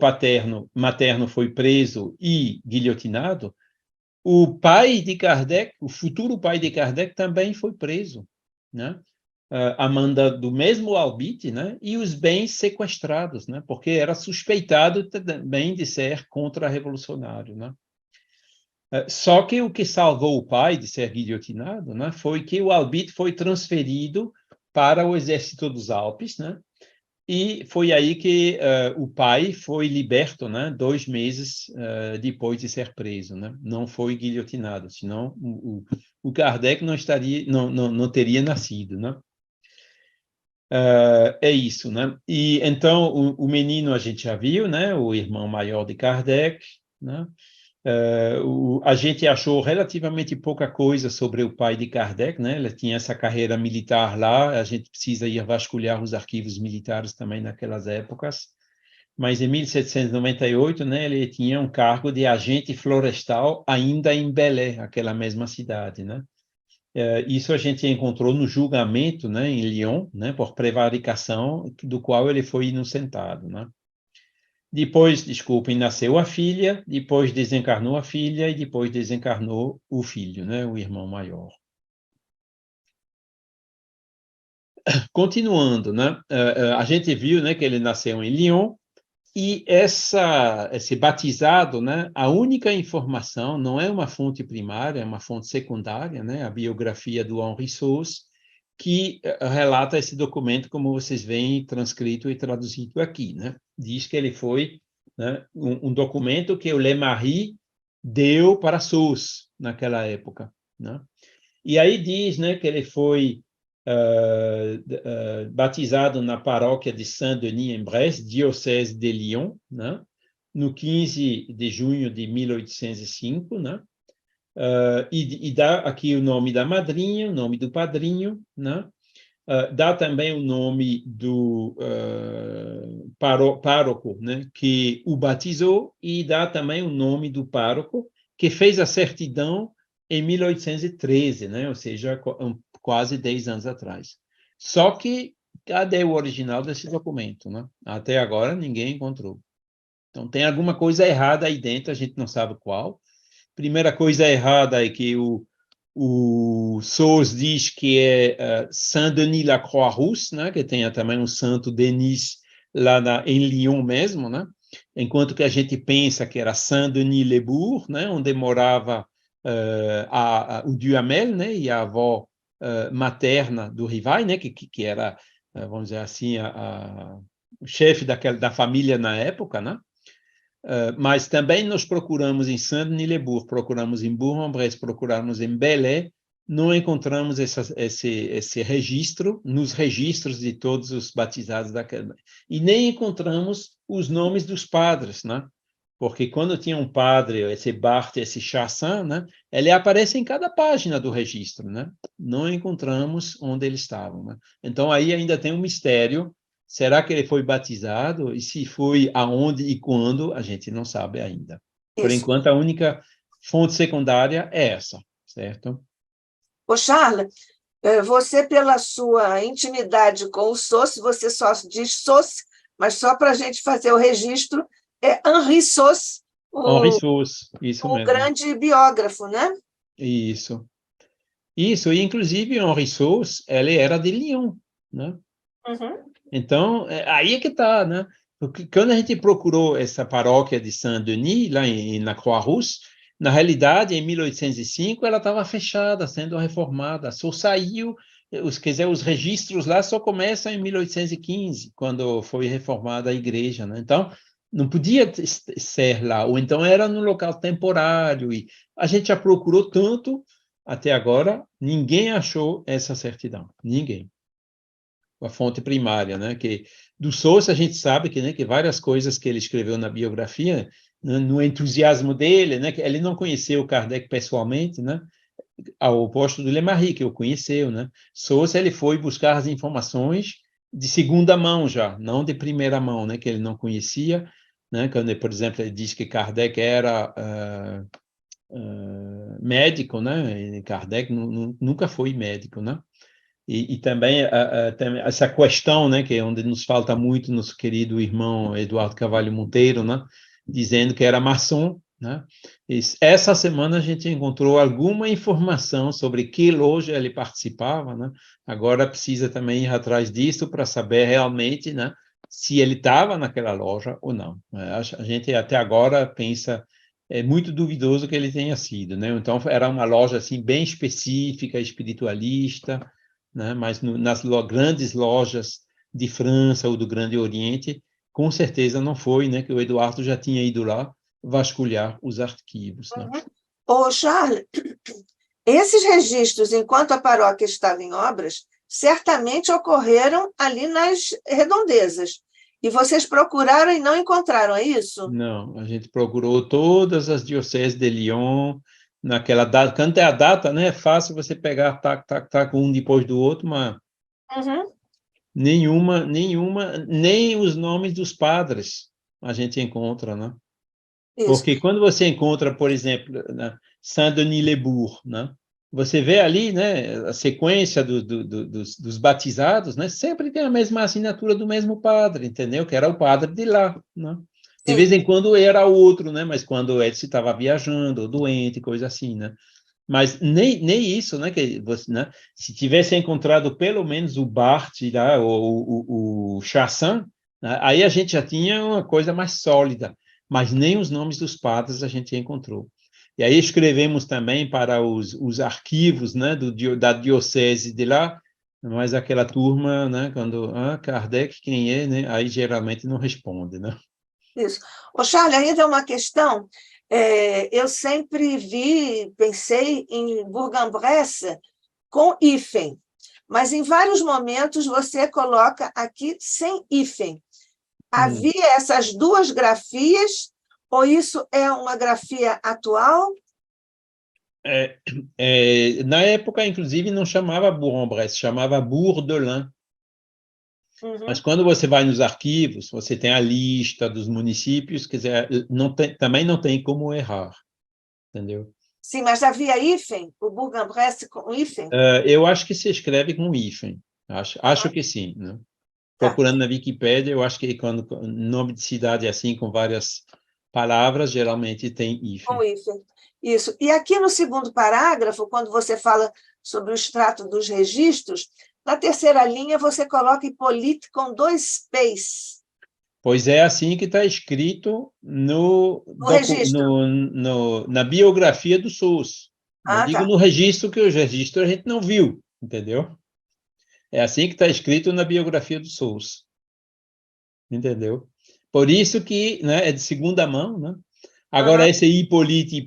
materno foi preso e guilhotinado, o pai de Kardec, o futuro pai de Kardec, também foi preso, né? A manda do mesmo Albite, né? E os bens sequestrados, né? Porque era suspeitado também de ser contra-revolucionário, né? Só que o que salvou o pai de ser guilhotinado, né, foi que o Albite foi transferido para o exército dos Alpes, né? E foi aí que o pai foi liberto, né, 2 meses depois de ser preso, né? Não foi guilhotinado, senão o Kardec não teria nascido, né? É isso, né? E então o menino a gente já viu, né? O irmão maior de Kardec, né? A gente achou relativamente pouca coisa sobre o pai de Kardec, né? Ele tinha essa carreira militar lá, a gente precisa ir vasculhar os arquivos militares também naquelas épocas, mas em 1798, né, ele tinha um cargo de agente florestal ainda em Belém, aquela mesma cidade, né? Isso a gente encontrou no julgamento, né, em Lyon, né, por prevaricação, do qual ele foi inocentado, né? Depois, desculpem, nasceu a filha, depois desencarnou a filha e depois desencarnou o filho, né, o irmão maior. Continuando, né, a gente viu, né, que ele nasceu em Lyon, e esse batizado, né, a única informação não é uma fonte primária, é uma fonte secundária, né, a biografia do Henri Sauce, que relata esse documento, como vocês veem, transcrito e traduzido aqui, né? Diz que ele foi, né, um documento que o Le Marie deu para Sauce naquela época, né? E aí diz, né, que ele foi batizado na paróquia de Saint-Denis, em Brest, diocese de Lyon, né? No 15 de junho de 1805, né? E dá aqui o nome da madrinha, o nome do padrinho, né? Dá também o nome do pároco, né? Que o batizou, e dá também o nome do pároco que fez a certidão em 1813, né? Ou seja, quase 10 anos atrás. Só que, cadê o original desse documento, né? Até agora ninguém encontrou. Então, tem alguma coisa errada aí dentro, a gente não sabe qual. Primeira coisa errada é que o SOS diz que é Saint-Denis-la-Croix-Rousse, né? Que tem também um Santo Denis lá em Lyon mesmo, né? Enquanto que a gente pensa que era Saint-Denis-le-Bourg, né? Onde morava o Duhamel, né? E a avó materna do Rivai, né? Que era, vamos dizer assim, o chefe da família na época, né? Mas também nós procuramos em Saint-Denis-le-Bourg, procuramos em Bourg-en-Bresse, procuramos em Belém, não encontramos esse registro nos registros de todos os batizados daquela. E nem encontramos os nomes dos padres, né? Porque quando tinha um padre, esse Barth, esse Chassin, né? Ele aparece em cada página do registro, né? Não encontramos onde eles estavam, né? Então aí ainda tem um mistério. Será que ele foi batizado? E se foi, aonde e quando, a gente não sabe ainda. Por Isso. enquanto, a única fonte secundária é essa, certo? Ô, Charles, você, pela sua intimidade com o Sauce, você só diz Sauce, mas só para a gente fazer o registro, é Henri Sauce, Henri Sauce, isso o mesmo. grande biógrafo, né? Isso. Isso, e inclusive Henri Sauce, ele era de Lyon, né? Uhum. Então, aí é que está, né? Porque quando a gente procurou essa paróquia de Saint-Denis, lá na Croix-Rousse, na realidade, em 1805, ela estava fechada, sendo reformada, só saiu, quer dizer, os registros lá só começam em 1815, quando foi reformada a igreja, né? Então, não podia ser lá, ou então era num local temporário, e a gente já procurou tanto, até agora, ninguém achou essa certidão, ninguém. A fonte primária, né? Que do Sousa a gente sabe que, né, que várias coisas que ele escreveu na biografia, né, no entusiasmo dele, né, que ele não conheceu Kardec pessoalmente, né? Ao oposto do Lemarie, que o conheceu, né? Sousa ele foi buscar as informações de segunda mão já, não de primeira mão, né? Que ele não conhecia, né? Quando, por exemplo, ele diz que Kardec era médico, né? E Kardec nunca foi médico, né? E também essa questão, né, que é onde nos falta muito nosso querido irmão Eduardo Carvalho Monteiro, né, dizendo que era maçom, né? E essa semana a gente encontrou alguma informação sobre que loja ele participava, né? Agora precisa também ir atrás disso para saber realmente, né, se ele estava naquela loja ou não. A gente até agora pensa é muito duvidoso que ele tenha sido, né? Então era uma loja assim bem específica, espiritualista, né? Mas nas grandes lojas de França ou do Grande Oriente, com certeza não foi, né? Que o Eduardo já tinha ido lá vasculhar os arquivos, né? Ô, Charles, esses registros, enquanto a paróquia estava em obras, certamente ocorreram ali nas redondezas. E vocês procuraram e não encontraram, é isso? Não, a gente procurou todas as dioceses de Lyon, naquela data, quando é a data, né? É fácil você pegar, um depois do outro, mas Uhum. nenhuma, nem os nomes dos padres a gente encontra, né? Isso. Porque quando você encontra, por exemplo, Saint-Denis-le-Bourg, né? Você vê ali, né, a sequência dos batizados, né? Sempre tem a mesma assinatura do mesmo padre, entendeu? Que era o padre de lá, né? De vez Sim. em quando era outro, né? Mas quando ele estava viajando, ou doente, coisa assim, né? Mas nem isso, né? Que você, né? Se tivesse encontrado pelo menos o Barth lá, o Chassin, né? Aí a gente já tinha uma coisa mais sólida, mas nem os nomes dos padres a gente encontrou. E aí escrevemos também para os arquivos, né? Da diocese de lá, mas aquela turma, né? Quando Kardec, quem é, né? Aí geralmente não responde, né? Isso. Ô, Charles, ainda é uma questão. Eu sempre pensei em Bourg-en-Bresse com hífen, mas em vários momentos você coloca aqui sem hífen. Havia essas duas grafias, ou isso é uma grafia atual? Na época, inclusive, não chamava Bourg-en-Bresse, chamava Bourg-de-Lin. Mas quando você vai nos arquivos, você tem a lista dos municípios, quer dizer, também não tem como errar, entendeu? Sim, mas havia hífen? O Bourg-en-Bresse com hífen? Eu acho que se escreve com hífen, acho que sim, né? Procurando na Wikipédia, eu acho que quando nome de cidade é assim, com várias palavras, geralmente tem hífen. Com hífen, isso. E aqui no segundo parágrafo, quando você fala sobre o extrato dos registros, na terceira linha você coloca Hippolyte com 2 P's. Pois é assim que está escrito No registro. na biografia do SUS. Não Ah, digo tá. no registro, que os registros a gente não viu, entendeu? É assim que está escrito na biografia do SUS. Entendeu? Por isso que, né, é de segunda mão, né? Agora, esse Hippolyte,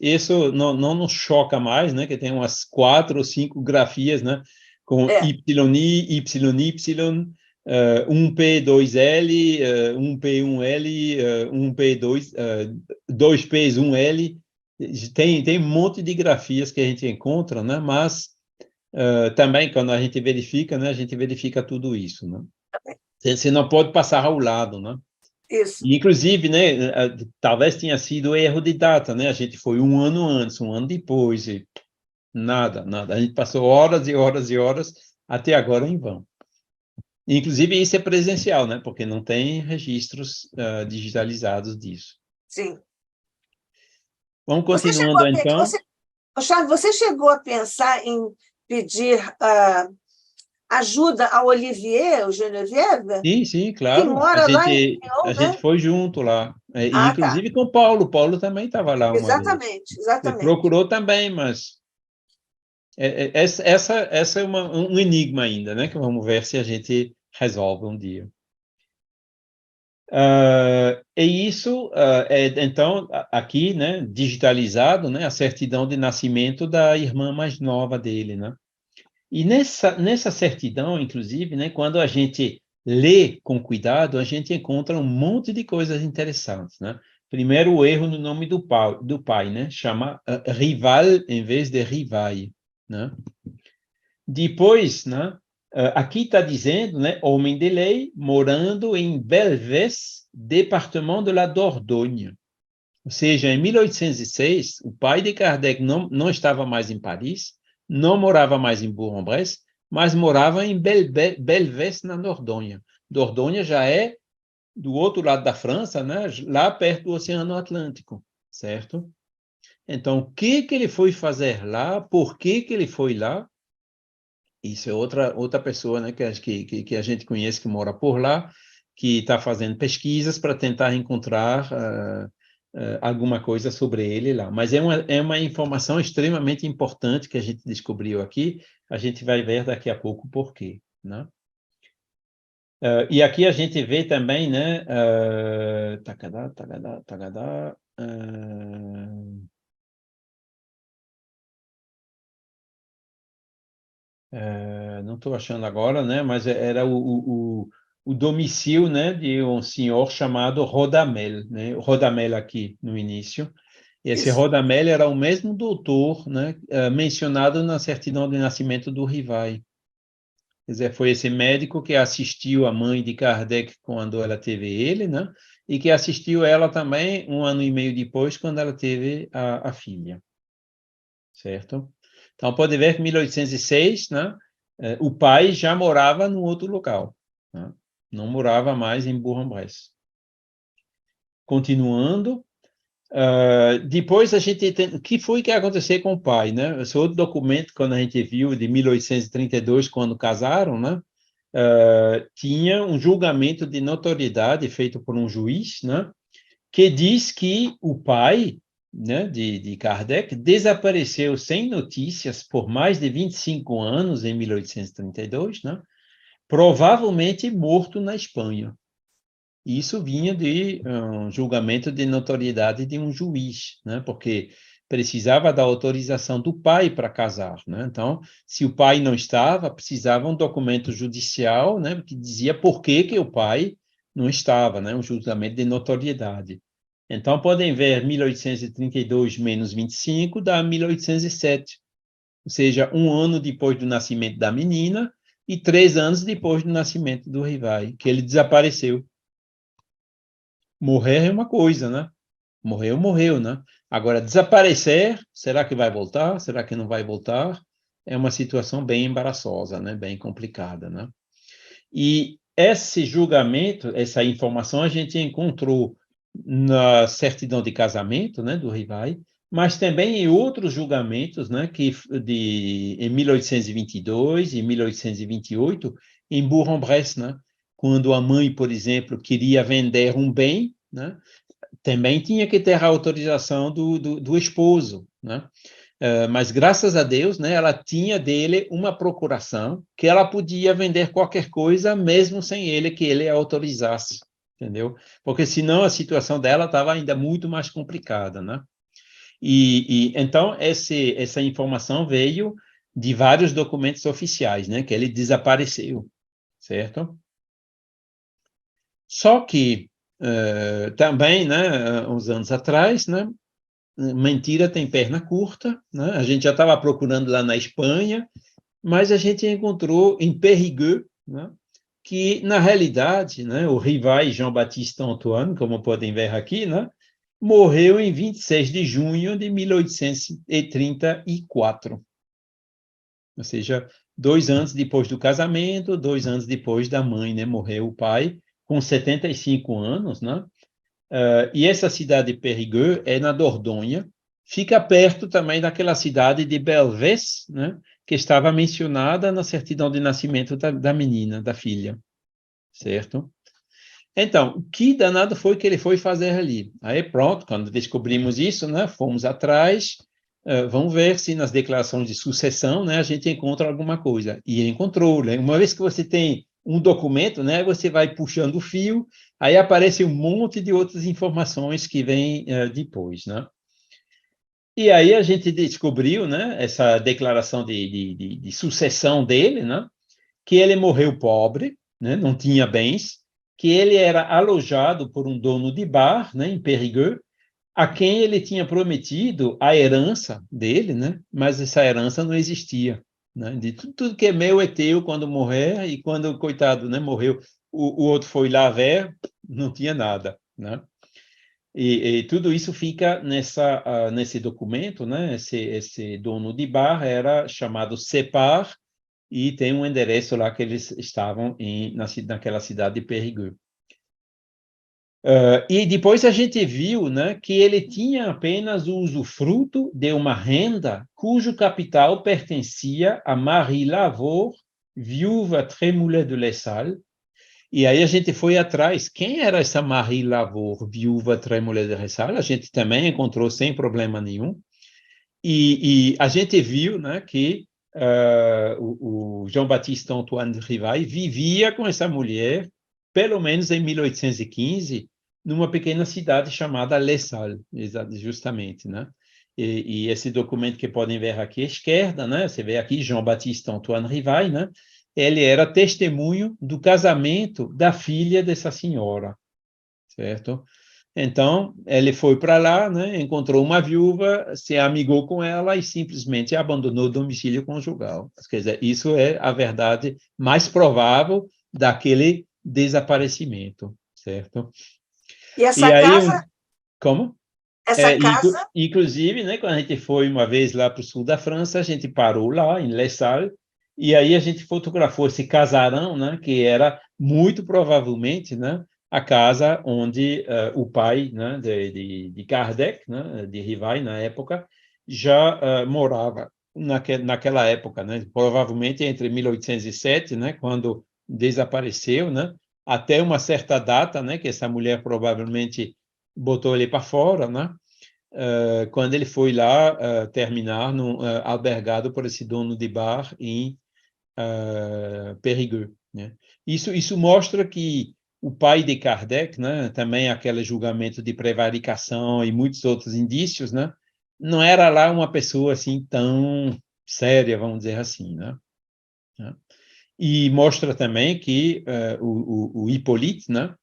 isso não nos choca mais, né? Que tem umas 4 ou 5 grafias, né? Com É. YI, YY, 1P2L, 1P1L, 1P2, 2Ps, 1L. Tem um monte de grafias que a gente encontra, né? Mas também, quando a gente verifica, né? A gente verifica tudo isso, né? Você não pode passar ao lado, né? Isso. E, inclusive, né, talvez tenha sido erro de data, né? A gente foi um ano antes, um ano depois, e nada. A gente passou horas e horas e horas até agora em vão. Inclusive, isso é presencial, né? Porque não tem registros digitalizados disso. Sim. Vamos continuando, então. Charles, você chegou a pensar em pedir ajuda ao Olivier, o Geneviève, Sim, que claro. A mora lá em gente, a Lyon, gente né? foi junto lá. E, Ah, tá. inclusive com o Paulo. Paulo também estava lá uma vez. Exatamente, Ele exatamente. procurou também, mas essa é um enigma ainda, né? Que vamos ver se a gente resolve um dia. E isso então, aqui, né, digitalizado, né, a certidão de nascimento da irmã mais nova dele, né? E nessa certidão, inclusive, né, quando a gente lê com cuidado, a gente encontra um monte de coisas interessantes, né? Primeiro, o erro no nome do pai, né? Chama Rival em vez de Rivai, né? Depois, né, aqui está dizendo, né, homem de lei, morando em Belvès, departement de la Dordogne. Ou seja, em 1806, o pai de Kardec não estava mais em Paris, não morava mais em Bourg-en-Bresse, mas morava em Belvès, na Dordogne. Dordogne já é do outro lado da França, né, lá perto do Oceano Atlântico, certo? Então, o que ele foi fazer lá? Por que ele foi lá? Isso é outra pessoa, né, que a gente conhece, que mora por lá, que está fazendo pesquisas para tentar encontrar alguma coisa sobre ele lá. Mas é uma informação extremamente importante que a gente descobriu aqui, a gente vai ver daqui a pouco por quê, né? E aqui a gente vê também, né, não estou achando agora, né, mas era o domicílio, né, de um senhor chamado Rodamel, né, Rodamel aqui no início. E esse Isso. Rodamel era o mesmo doutor, né, mencionado na certidão de nascimento do Rivai. Quer dizer, foi esse médico que assistiu a mãe de Kardec quando ela teve ele, né, e que assistiu ela também um ano e meio depois, quando ela teve a filha. Certo? Então, pode ver que em 1806, né, o pai já morava no outro local, né? Não morava mais em Bourg-en-Bresse. Continuando, depois a gente tem, o que foi que aconteceu com o pai, né? Esse outro documento, quando a gente viu, de 1832, quando casaram, né? Tinha um julgamento de notoriedade feito por um juiz, né? Que diz que o pai, né, de Kardec desapareceu sem notícias por mais de 25 anos, em 1832, né? Provavelmente morto na Espanha. Isso vinha de um julgamento de notoriedade de um juiz, né? Porque precisava da autorização do pai para casar, né? Então, se o pai não estava, precisava um documento judicial, né, que dizia por que o pai não estava, né, um julgamento de notoriedade. Então, podem ver 1832 menos 25 dá 1807, ou seja, um ano depois do nascimento da menina e 3 anos depois do nascimento do Rivai, que ele desapareceu. Morrer é uma coisa, né? Morreu, morreu, né? Agora, desaparecer, será que vai voltar? Será que não vai voltar? É uma situação bem embaraçosa, né? Bem complicada, né? E esse julgamento, essa informação, a gente encontrou na certidão de casamento, né, do Rivai, mas também em outros julgamentos, né, em 1822 e 1828, em Bourg-en-Bresse, né, quando a mãe, por exemplo, queria vender um bem, né, também tinha que ter a autorização do esposo, né? Mas graças a Deus, né, ela tinha dele uma procuração que ela podia vender qualquer coisa, mesmo sem que ele autorizasse, entendeu? Porque senão a situação dela estava ainda muito mais complicada, né? Então essa informação veio de vários documentos oficiais, né, que ele desapareceu, certo? Só que também, né, uns anos atrás, né, mentira tem perna curta, né? A gente já estava procurando lá na Espanha, mas a gente encontrou em Périgueux, né, que, na realidade, né, o Rivai Jean-Baptiste Antoine, como podem ver aqui, né, morreu em 26 de junho de 1834. Ou seja, 2 anos depois do casamento, 2 anos depois da mãe, né, morreu o pai, com 75 anos, né? E essa cidade de Périgueux é na Dordogne, fica perto também daquela cidade de Belvès, né, que estava mencionada na certidão de nascimento da menina, da filha, certo? Então, o que danado foi que ele foi fazer ali? Aí pronto, quando descobrimos isso, né, fomos atrás, vamos ver se nas declarações de sucessão, né, a gente encontra alguma coisa. E encontrou, né? Uma vez que você tem um documento, né, você vai puxando o fio, aí aparece um monte de outras informações que vêm depois, né? E aí a gente descobriu, né, essa declaração de sucessão dele, né, que ele morreu pobre, né, não tinha bens, que ele era alojado por um dono de bar, né, em Périgueux, a quem ele tinha prometido a herança dele, né, mas essa herança não existia, né, de tudo que é meu é teu quando morrer, e quando o coitado, né, morreu, o outro foi lá ver, não tinha nada, né? E tudo isso fica nesse documento, né? Esse dono de bar era chamado Separ, e tem um endereço lá que eles estavam naquela cidade de Périgueux. E depois a gente viu, né, que ele tinha apenas o usufruto de uma renda cujo capital pertencia a Marie Lavour, viúva Trémoulet de Lessal. E aí a gente foi atrás. Quem era essa Marie Lavour, viúva Trémoulet de Lessal? A gente também encontrou sem problema nenhum. E a gente viu, né, que o Jean-Baptiste Antoine de Rivai vivia com essa mulher, pelo menos em 1815, numa pequena cidade chamada Les Salles, justamente, né? E esse documento que podem ver aqui à esquerda, né? Você vê aqui Jean-Baptiste Antoine Rivai, né? Ele era testemunho do casamento da filha dessa senhora, certo? Então, ele foi para lá, né, encontrou uma viúva, se amigou com ela e simplesmente abandonou o domicílio conjugal. Quer dizer, isso é a verdade mais provável daquele desaparecimento, certo? E essa E aí, casa, como? essa casa, Inclusive, né, quando a gente foi uma vez lá para o sul da França, a gente parou lá, em Les Salles, e aí a gente fotografou esse casarão, né, que era muito provavelmente, né, a casa onde o pai, né, de Kardec, né, de Rivai, na época, já morava naquela época, né, provavelmente entre 1807, né, quando desapareceu, né, até uma certa data, né, que essa mulher provavelmente botou ele para fora, né? Quando ele foi lá terminar albergado por esse dono de bar em Périgueux, né? Isso mostra que o pai de Kardec, né, também aquele julgamento de prevaricação e muitos outros indícios, né, não era lá uma pessoa assim tão séria, vamos dizer assim, né? E mostra também que o Hippolyte, né,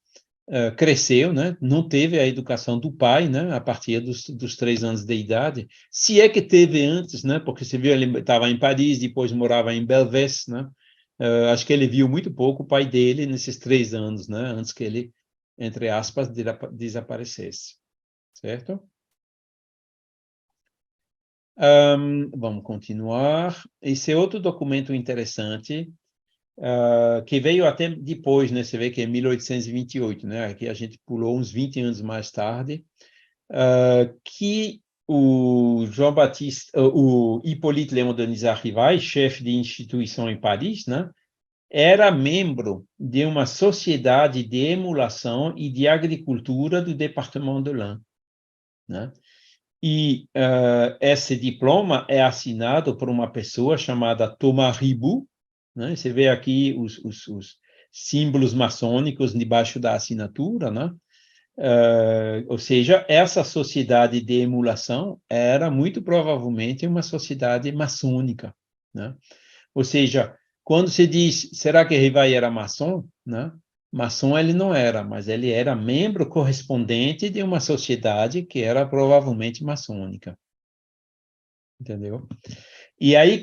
cresceu, né, não teve a educação do pai, né, a partir dos 3 anos de idade, se é que teve antes, né, porque você viu, ele estava em Paris, depois morava em Belvès, né, acho que ele viu muito pouco o pai dele nesses 3 anos, né, antes que ele, entre aspas, desaparecesse, certo? Vamos continuar. Esse é outro documento interessante, que veio até depois, né? Você vê que é 1828, né? Aqui a gente pulou uns 20 anos mais tarde, que o João Batista, o Hippolyte Léon Denis Arrivai, chefe de instituição em Paris, né? Era membro de uma sociedade de emulação e de agricultura do Departement de l'Ain, né? E esse diploma é assinado por uma pessoa chamada Thomas Ribot, né? Você vê aqui os símbolos maçônicos debaixo da assinatura, né? Ou seja, essa sociedade de emulação era muito provavelmente uma sociedade maçônica, né? Ou seja, quando se diz, será que Rivai era maçom, né? Maçom ele não era, mas ele era membro correspondente de uma sociedade que era provavelmente maçônica, entendeu? E aí,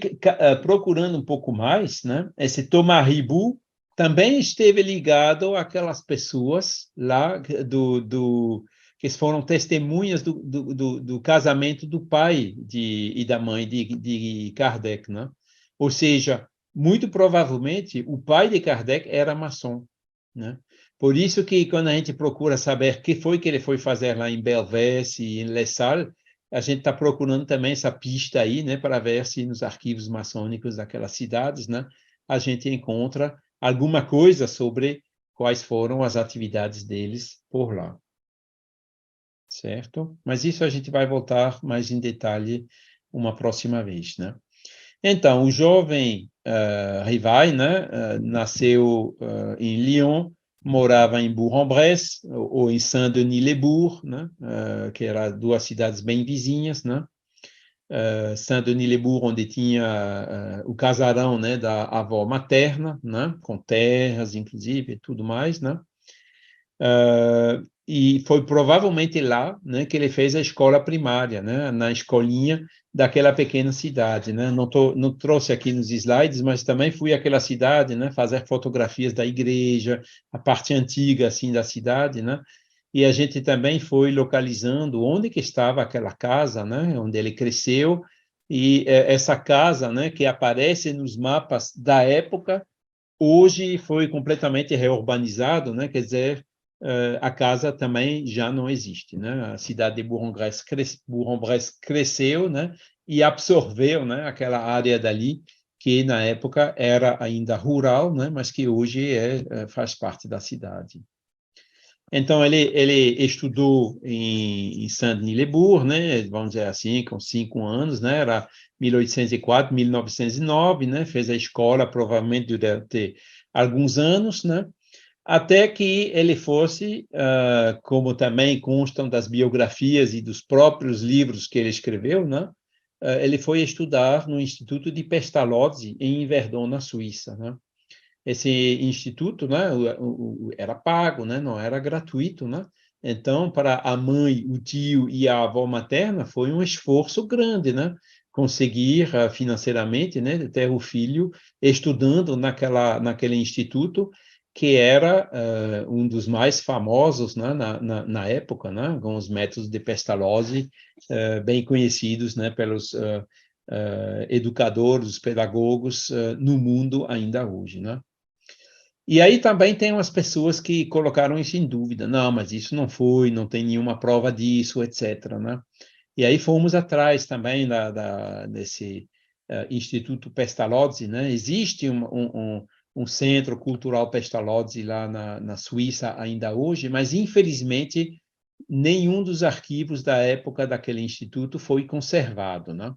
procurando um pouco mais, né? Esse Thomas Ribot também esteve ligado àquelas pessoas lá que foram testemunhas do casamento do pai e da mãe de Kardec, né? Ou seja, muito provavelmente o pai de Kardec era maçom, né? Por isso que quando a gente procura saber o que foi que ele foi fazer lá em Belvès e em Les Salles, a gente está procurando também essa pista aí, né, para ver se nos arquivos maçônicos daquelas cidades, né, a gente encontra alguma coisa sobre quais foram as atividades deles por lá, certo? Mas isso a gente vai voltar mais em detalhe uma próxima vez, né? Então, o jovem Rivai, né, nasceu em Lyon, morava em Bourg-en-Bresse ou em Saint-Denis-les-Bourgs, né, que eram duas cidades bem vizinhas, né? Saint-Denis-les-Bourgs, onde tinha o casarão, né, da avó materna, né, com terras, inclusive, e tudo mais, né? E foi provavelmente lá, né, que ele fez a escola primária, né, na escolinha daquela pequena cidade, né? Não trouxe aqui nos slides, mas também fui àquela cidade, né, fazer fotografias da igreja, a parte antiga assim da cidade, né? E a gente também foi localizando onde que estava aquela casa, né, onde ele cresceu, e essa casa, né, que aparece nos mapas da época, hoje foi completamente reurbanizado, né, quer dizer, a casa também já não existe, né? A cidade de Bourg-en-Bresse cresceu, né, e absorveu, né, aquela área dali que na época era ainda rural, né, mas que hoje faz parte da cidade. Então, ele estudou em Saint-Denis-les-Bourgs, né, vamos dizer assim, com 5 anos, né, era 1804, 1909, né, fez a escola, provavelmente deve ter alguns anos, né, até que ele fosse, como também constam das biografias e dos próprios livros que ele escreveu, né, ele foi estudar no Instituto de Pestalozzi, em Yverdon, na Suíça, né. Esse instituto, né, era pago, né, não era gratuito, né? Então, para a mãe, o tio e a avó materna foi um esforço grande, né? Conseguir financeiramente, né, ter o filho estudando naquele instituto que era um dos mais famosos, né, na época, né, com os métodos de Pestalozzi bem conhecidos, né, pelos educadores, pedagogos no mundo ainda hoje, né? E aí também tem umas pessoas que colocaram isso em dúvida. Não, mas isso não foi, não tem nenhuma prova disso, etc., né? E aí fomos atrás também desse Instituto Pestalozzi, né? Existe um centro cultural Pestalozzi lá na Suíça ainda hoje, mas infelizmente nenhum dos arquivos da época daquele instituto foi conservado, né?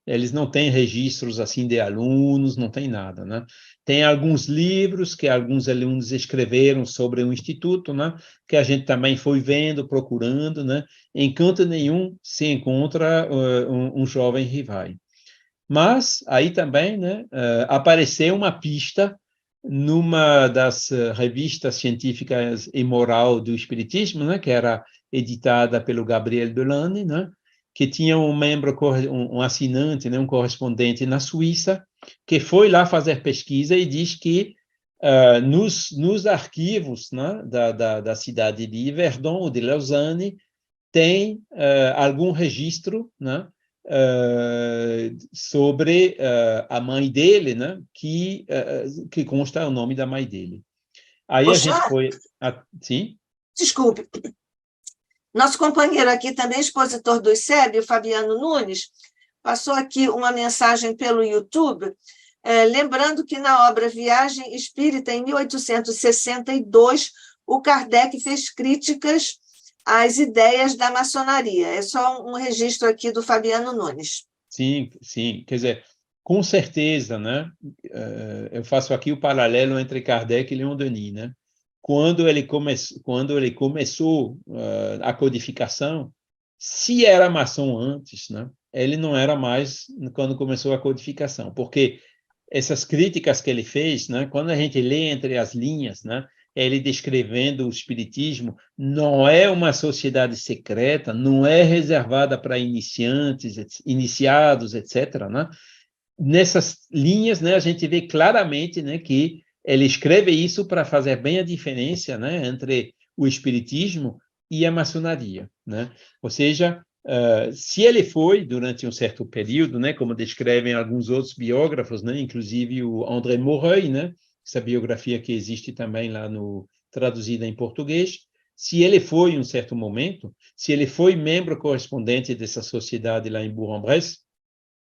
Eles não têm registros assim de alunos, não tem nada, né? Tem alguns livros que alguns alunos escreveram sobre o Instituto, né? Que a gente também foi vendo, procurando, né? Em canto nenhum se encontra um jovem Rivai. Mas aí também, né, apareceu uma pista numa das revistas científicas e moral do Espiritismo, né, que era editada pelo Gabriel Delanne, né, que tinha um membro, um assinante, né, um correspondente na Suíça, que foi lá fazer pesquisa e diz que nos arquivos, né, da cidade de Yverdon ou de Lausanne tem algum registro, né, sobre a mãe dele, né, que consta o nome da mãe dele. Aí a gente foi... Sim? Desculpe. Nosso companheiro aqui, também expositor do ICEB, o Fabiano Nunes, passou aqui uma mensagem pelo YouTube, lembrando que na obra Viagem Espírita, em 1862, o Kardec fez críticas às ideias da maçonaria. É só um registro aqui do Fabiano Nunes. Sim, sim. Quer dizer, com certeza, né? Eu faço aqui o paralelo entre Kardec e Leon Denis, né? Quando ele começou a codificação, se era maçom antes, né? Ele não era mais quando começou a codificação, porque essas críticas que ele fez, né? Quando a gente lê entre as linhas, né? Ele descrevendo o espiritismo, não é uma sociedade secreta, não é reservada para iniciados, etc., né? Nessas linhas, né, a gente vê claramente, né, que ele escreve isso para fazer bem a diferença, né, entre o espiritismo e a maçonaria, né? Ou seja, se ele foi durante um certo período, né, como descrevem alguns outros biógrafos, né, inclusive o André Moreuil, né, essa biografia que existe também lá traduzida em português, se ele foi em um certo momento, se ele foi membro correspondente dessa sociedade lá em Bourg-en-Bresse,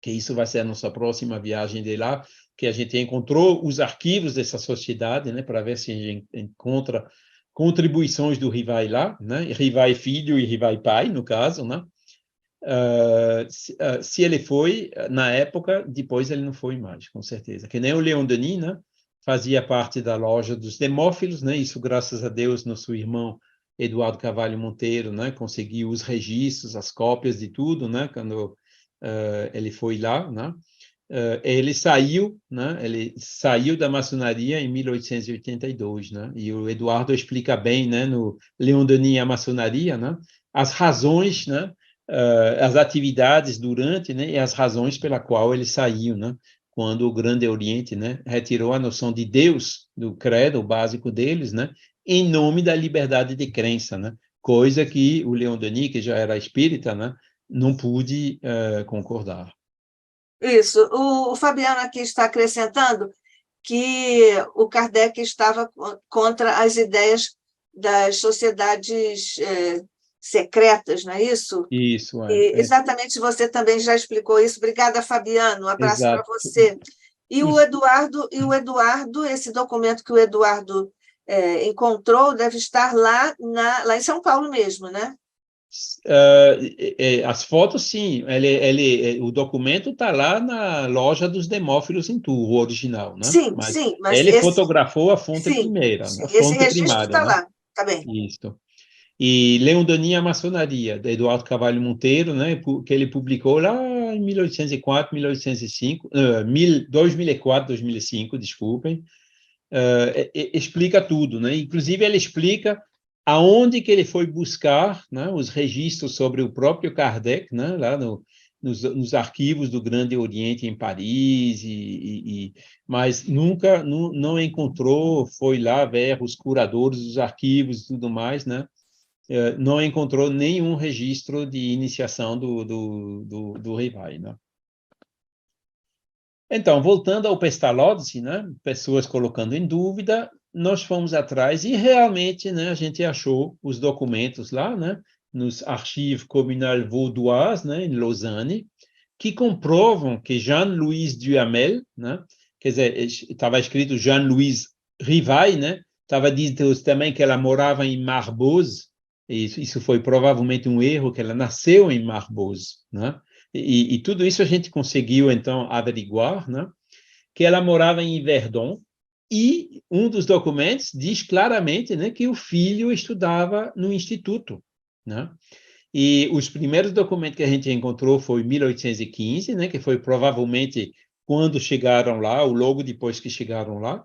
que isso vai ser a nossa próxima viagem de lá, que a gente encontrou os arquivos dessa sociedade, né, para ver se a gente encontra contribuições do Rivai lá, né, Rivai filho e Rivai pai, no caso, né, se ele foi, na época, depois ele não foi mais, com certeza. Que nem o Leon Denis, né, fazia parte da loja dos Demófilos, né, isso graças a Deus, nosso irmão Eduardo Carvalho Monteiro, né, conseguiu os registros, as cópias de tudo, né, quando ele foi lá, né? Ele saiu da maçonaria em 1882, né? E o Eduardo explica bem, né, no Leon Denis e a maçonaria, né, as razões, né, as atividades durante, né, e as razões pela qual ele saiu, né? Quando o Grande Oriente, né, retirou a noção de Deus do credo básico deles, né, em nome da liberdade de crença, né? Coisa que o Leon Denis, que já era espírita, né, não pude concordar. Isso. O Fabiano aqui está acrescentando que o Kardec estava contra as ideias das sociedades secretas, não é isso? Isso, E exatamente, você também já explicou isso. Obrigada, Fabiano. Um abraço para você. E o Eduardo, esse documento que o Eduardo encontrou deve estar lá em São Paulo mesmo, né? As fotos, sim. O documento está lá na loja dos Demófilos em Tours, o original, né? Sim, Mas sim. Mas ele fotografou a fonte sim, primeira, sim, a esse fonte registro primária, está né? lá, está bem. Isso. E Leon Denis, a maçonaria, de Eduardo Carvalho Monteiro, né, que ele publicou lá em 1804, 1805, 2004, 2005, desculpem, explica tudo, né? Inclusive ele explica aonde que ele foi buscar, né, os registros sobre o próprio Kardec, né, lá nos arquivos do Grande Oriente em Paris, mas nunca não encontrou, foi lá ver os curadores dos arquivos e tudo mais, né? Não encontrou nenhum registro de iniciação do Rivai, né? Então, voltando ao Pestalozzi, né, pessoas colocando em dúvida, nós fomos atrás e realmente, né, a gente achou os documentos lá, né, nos Archives Communales Vaudoises, né, em Lausanne, que comprovam que Jean-Louis Duhamel, né, quer dizer, estava escrito Jean-Louis Rivai, né, estava dito também que ela morava em Marbose, isso foi provavelmente um erro, que ela nasceu em Marbose, né, e tudo isso a gente conseguiu, então, averiguar, né? Que ela morava em Yverdon, e um dos documentos diz claramente, né, que o filho estudava no instituto, né? E os primeiros documentos que a gente encontrou foi em 1815, né, que foi provavelmente quando chegaram lá, ou logo depois que chegaram lá,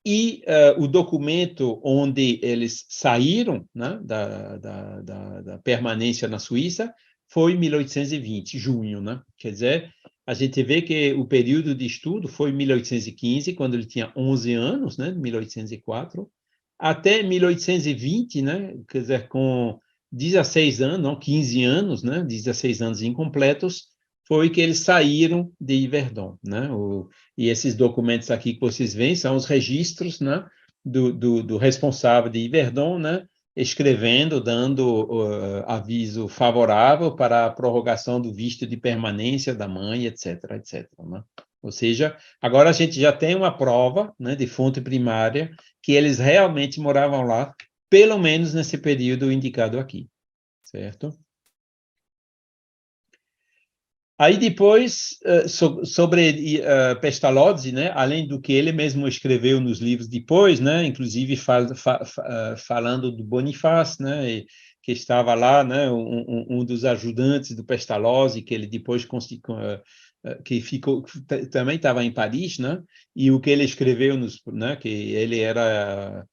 e o documento onde eles saíram, né, da permanência na Suíça foi em 1820, junho, né? Quer dizer, a gente vê que o período de estudo foi em 1815, quando ele tinha 11 anos, né, 1804, até 1820, né, quer dizer, com 16 anos, não, 15 anos, né, 16 anos incompletos, foi que eles saíram de Yverdon, né? E esses documentos aqui que vocês veem são os registros, né, do responsável de Yverdon, né, escrevendo, dando aviso favorável para a prorrogação do visto de permanência da mãe, etc., etc., né? Ou seja, agora a gente já tem uma prova, né, de fonte primária que eles realmente moravam lá, pelo menos nesse período indicado aqui, certo? Aí depois, sobre Pestalozzi, né, além do que ele mesmo escreveu nos livros depois, né, inclusive falando do Bonifaz, né, que estava lá, né, um dos ajudantes do Pestalozzi, que ele depois que ficou, também estava em Paris, né, e o que ele escreveu, né, que ele era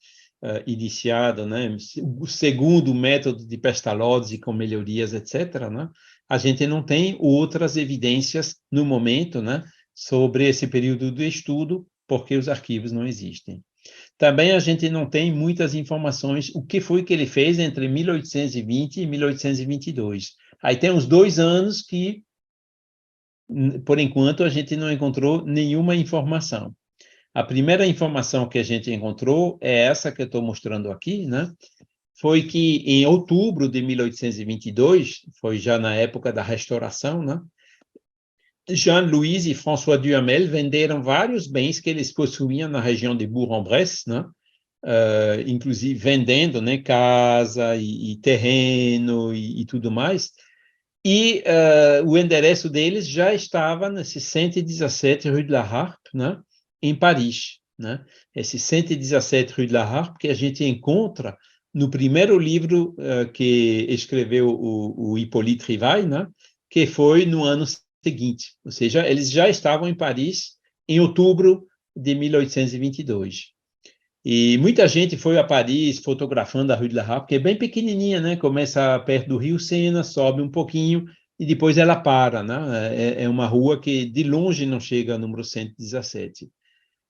iniciado, né, o segundo método de Pestalozzi com melhorias, etc., né, a gente não tem outras evidências no momento, né, sobre esse período de estudo, porque os arquivos não existem. Também a gente não tem muitas informações o que foi que ele fez entre 1820 e 1822. Aí tem uns 2 anos que, por enquanto, a gente não encontrou nenhuma informação. A primeira informação que a gente encontrou é essa que eu estou mostrando aqui, né? Foi que em outubro de 1822, foi já na época da restauração, né? Jean-Louis e François Duhamel venderam vários bens que eles possuíam na região de Bourg-en-Bresse, né? Inclusive vendendo, né, casa e terreno e tudo mais. E o endereço deles já estava nesse 117 Rue de la Harpe, né, em Paris, né? Esse 117 Rue de la Harpe que a gente encontra no primeiro livro que escreveu o Hippolyte Rivail, né, que foi no ano seguinte. Ou seja, eles já estavam em Paris em outubro de 1822. E muita gente foi a Paris fotografando a Rue de la Harpe, que é bem pequenininha, né? Começa perto do Rio Sena, sobe um pouquinho e depois ela para, né? É uma rua que de longe não chega ao número 117.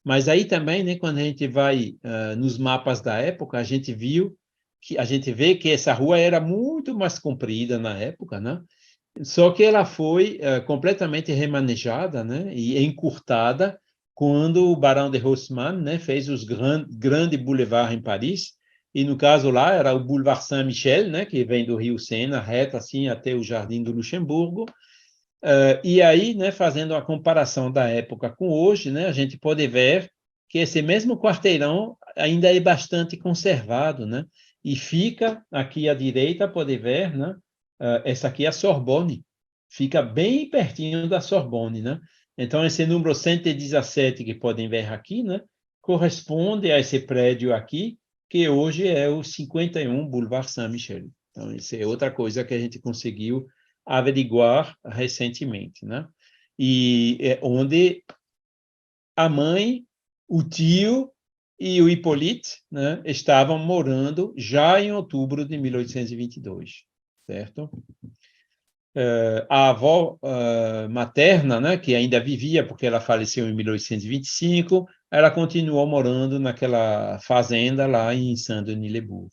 Mas aí também, né, quando a gente vai nos mapas da época, a gente vê que essa rua era muito mais comprida na época, né? Só que ela foi completamente remanejada, né, e encurtada quando o Barão de Haussmann, né, fez os grande boulevard em Paris, e no caso lá era o Boulevard Saint-Michel, né, que vem do Rio Sena, reto assim até o Jardim do Luxemburgo. E aí, né, fazendo a comparação da época com hoje, né, a gente pode ver que esse mesmo quarteirão ainda é bastante conservado, né, e fica aqui à direita, pode ver, né, essa aqui é a Sorbonne, fica bem pertinho da Sorbonne, né? Então, esse número 117 que podem ver aqui, né, corresponde a esse prédio aqui, que hoje é o 51 Boulevard Saint-Michel. Então, isso é outra coisa que a gente conseguiu averiguar recentemente, né? E é onde a mãe, o tio e o Hippolyte, né, estavam morando já em outubro de 1822, certo? A avó materna, né, que ainda vivia, porque ela faleceu em 1825, ela continuou morando naquela fazenda lá em Saint-Denis-les-Bourgs.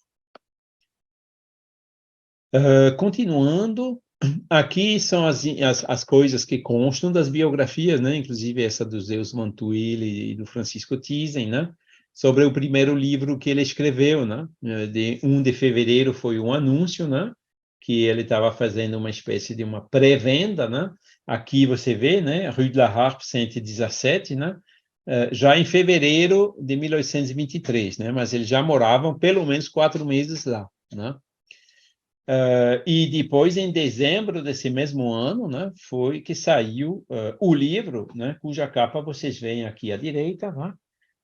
Continuando, aqui são as coisas que constam das biografias, né? Inclusive essa do Zeus Mantuil e do Francisco Thyssen, né? Sobre o primeiro livro que ele escreveu, né? De 1 de fevereiro foi um anúncio, né? Que ele estava fazendo uma espécie de uma pré-venda, né? Aqui você vê, né? Rue de la Harpe 117, né? Já em fevereiro de 1823, né? Mas eles já moravam pelo menos 4 meses lá, né? E depois, em dezembro desse mesmo ano, né, foi que saiu o livro, né, cuja capa vocês veem aqui à direita, né?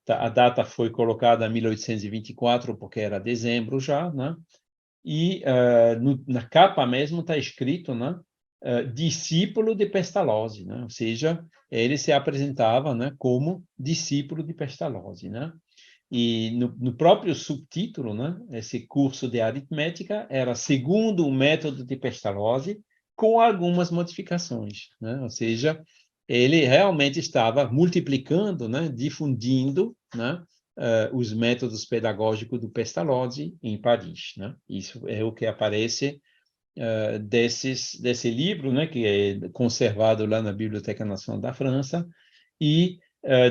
A data foi colocada em 1824, porque era dezembro já, né? E na capa mesmo está escrito, né, discípulo de Pestalozzi, né? Ou seja, ele se apresentava, né, como discípulo de Pestalozzi, né? E no próprio subtítulo, né, esse curso de aritmética era segundo o método de Pestalozzi, com algumas modificações, né? Ou seja, ele realmente estava multiplicando, né, difundindo, né, os métodos pedagógicos do Pestalozzi em Paris, né? Isso é o que aparece desse livro, né, que é conservado lá na Biblioteca Nacional da França, e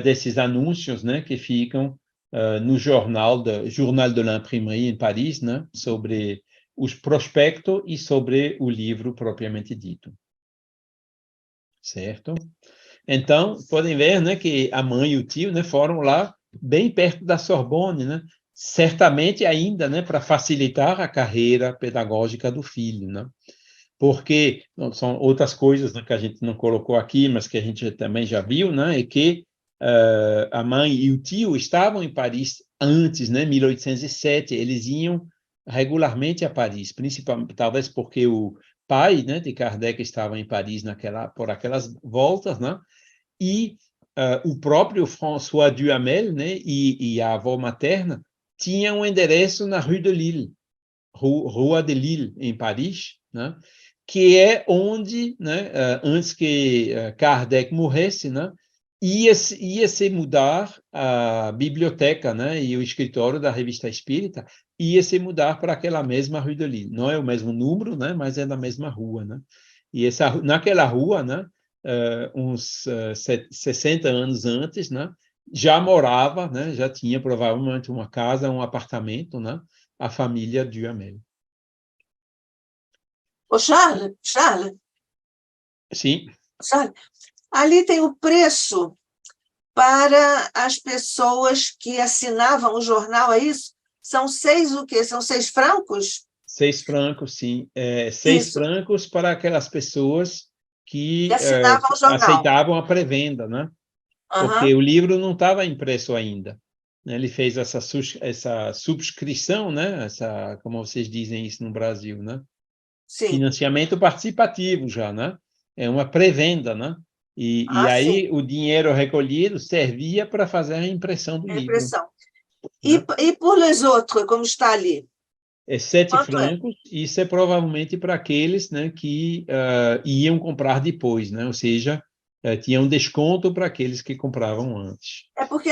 desses anúncios, né, que ficam no Journal de l'Imprimerie em Paris, né, sobre os prospectos e sobre o livro propriamente dito. Certo? Então, podem ver, né, que a mãe e o tio, né, foram lá bem perto da Sorbonne, né, certamente ainda, né, para facilitar a carreira pedagógica do filho, né? Porque são outras coisas, né, que a gente não colocou aqui, mas que a gente também já viu, né, é que a mãe e o tio estavam em Paris antes, né, 1807, eles iam regularmente a Paris, principalmente, talvez porque o pai, né, de Kardec estava em Paris por aquelas voltas, né, e o próprio François Duhamel, né, e a avó materna tinham um endereço na Rue de Lille, Rua de Lille, em Paris, né, que é onde, né, antes que Kardec morresse, né, ia se mudar a biblioteca, né, e o escritório da Revista Espírita ia se mudar para aquela mesma Rue de Lille. Não é o mesmo número, né, mas é na mesma rua, né? E naquela rua, né, uns 60 anos antes, né, já morava, né, já tinha provavelmente uma casa, um apartamento, né, a família Duhamel. Ô, Charles, Sim. ali tem o preço para as pessoas que assinavam o jornal, é isso? São 6 o quê? São 6 francos? 6 francos, sim. 6 Isso, francos para aquelas pessoas que que assinavam o jornal. aceitavam a pré-venda, né? Porque Uhum. o livro não estava impresso ainda. Ele fez essa subscrição, né? Como vocês dizem isso no Brasil, né? Sim. Financiamento participativo já, né? É uma pré-venda, né? E Ah, sim, aí o dinheiro recolhido servia para fazer a impressão do é livro, impressão. né? E por les autres, como está ali? É 7 Quanto é? francos, isso é provavelmente para aqueles, né, que iam comprar depois, né? Ou seja, tinha um desconto para aqueles que compravam antes. É porque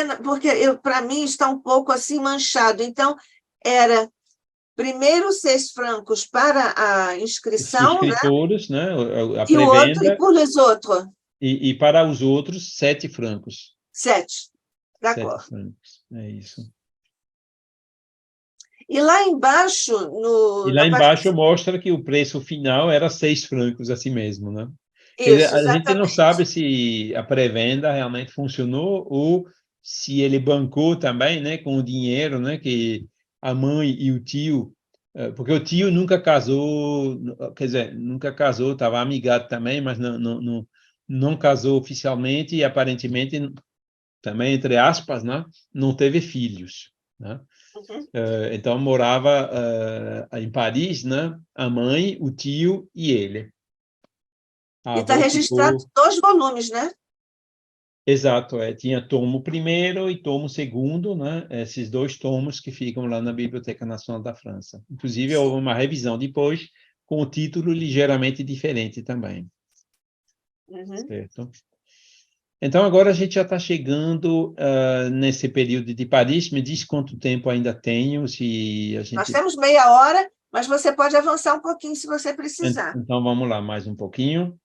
para mim está um pouco assim manchado. Então, era primeiro 6 francos para a Os inscrição, né? subscritores, né, a E o outro, e pré-venda, por les autres, e para os outros, 7 francos. 7. 7 D'accord. francos, é isso. E lá embaixo, E lá na parte. embaixo mostra que o preço final era 6 francos, assim mesmo, né? Quer dizer, Isso, a gente não sabe exatamente. se a pré-venda realmente funcionou ou se ele bancou também, né, com o dinheiro, né, que a mãe e o tio, porque o tio nunca casou, quer dizer, nunca casou, estava amigado também, mas não casou oficialmente e aparentemente também, entre aspas, né, não teve filhos, né? Uhum. Então morava em Paris, né, a mãe, o tio e ele. A E está avó registrado ficou. 2 volumes, né? Exato, tinha tomo primeiro e tomo segundo, né? Esses 2 tomos que ficam lá na Biblioteca Nacional da França. Inclusive, houve Sim. uma revisão depois, com o título ligeiramente diferente também. Uhum. Certo? Então, agora a gente já está chegando nesse período de Paris. Me diz quanto tempo ainda tenho, se a Nós gente. temos meia hora, mas você pode avançar um pouquinho se você precisar. Então, vamos lá, mais um pouquinho.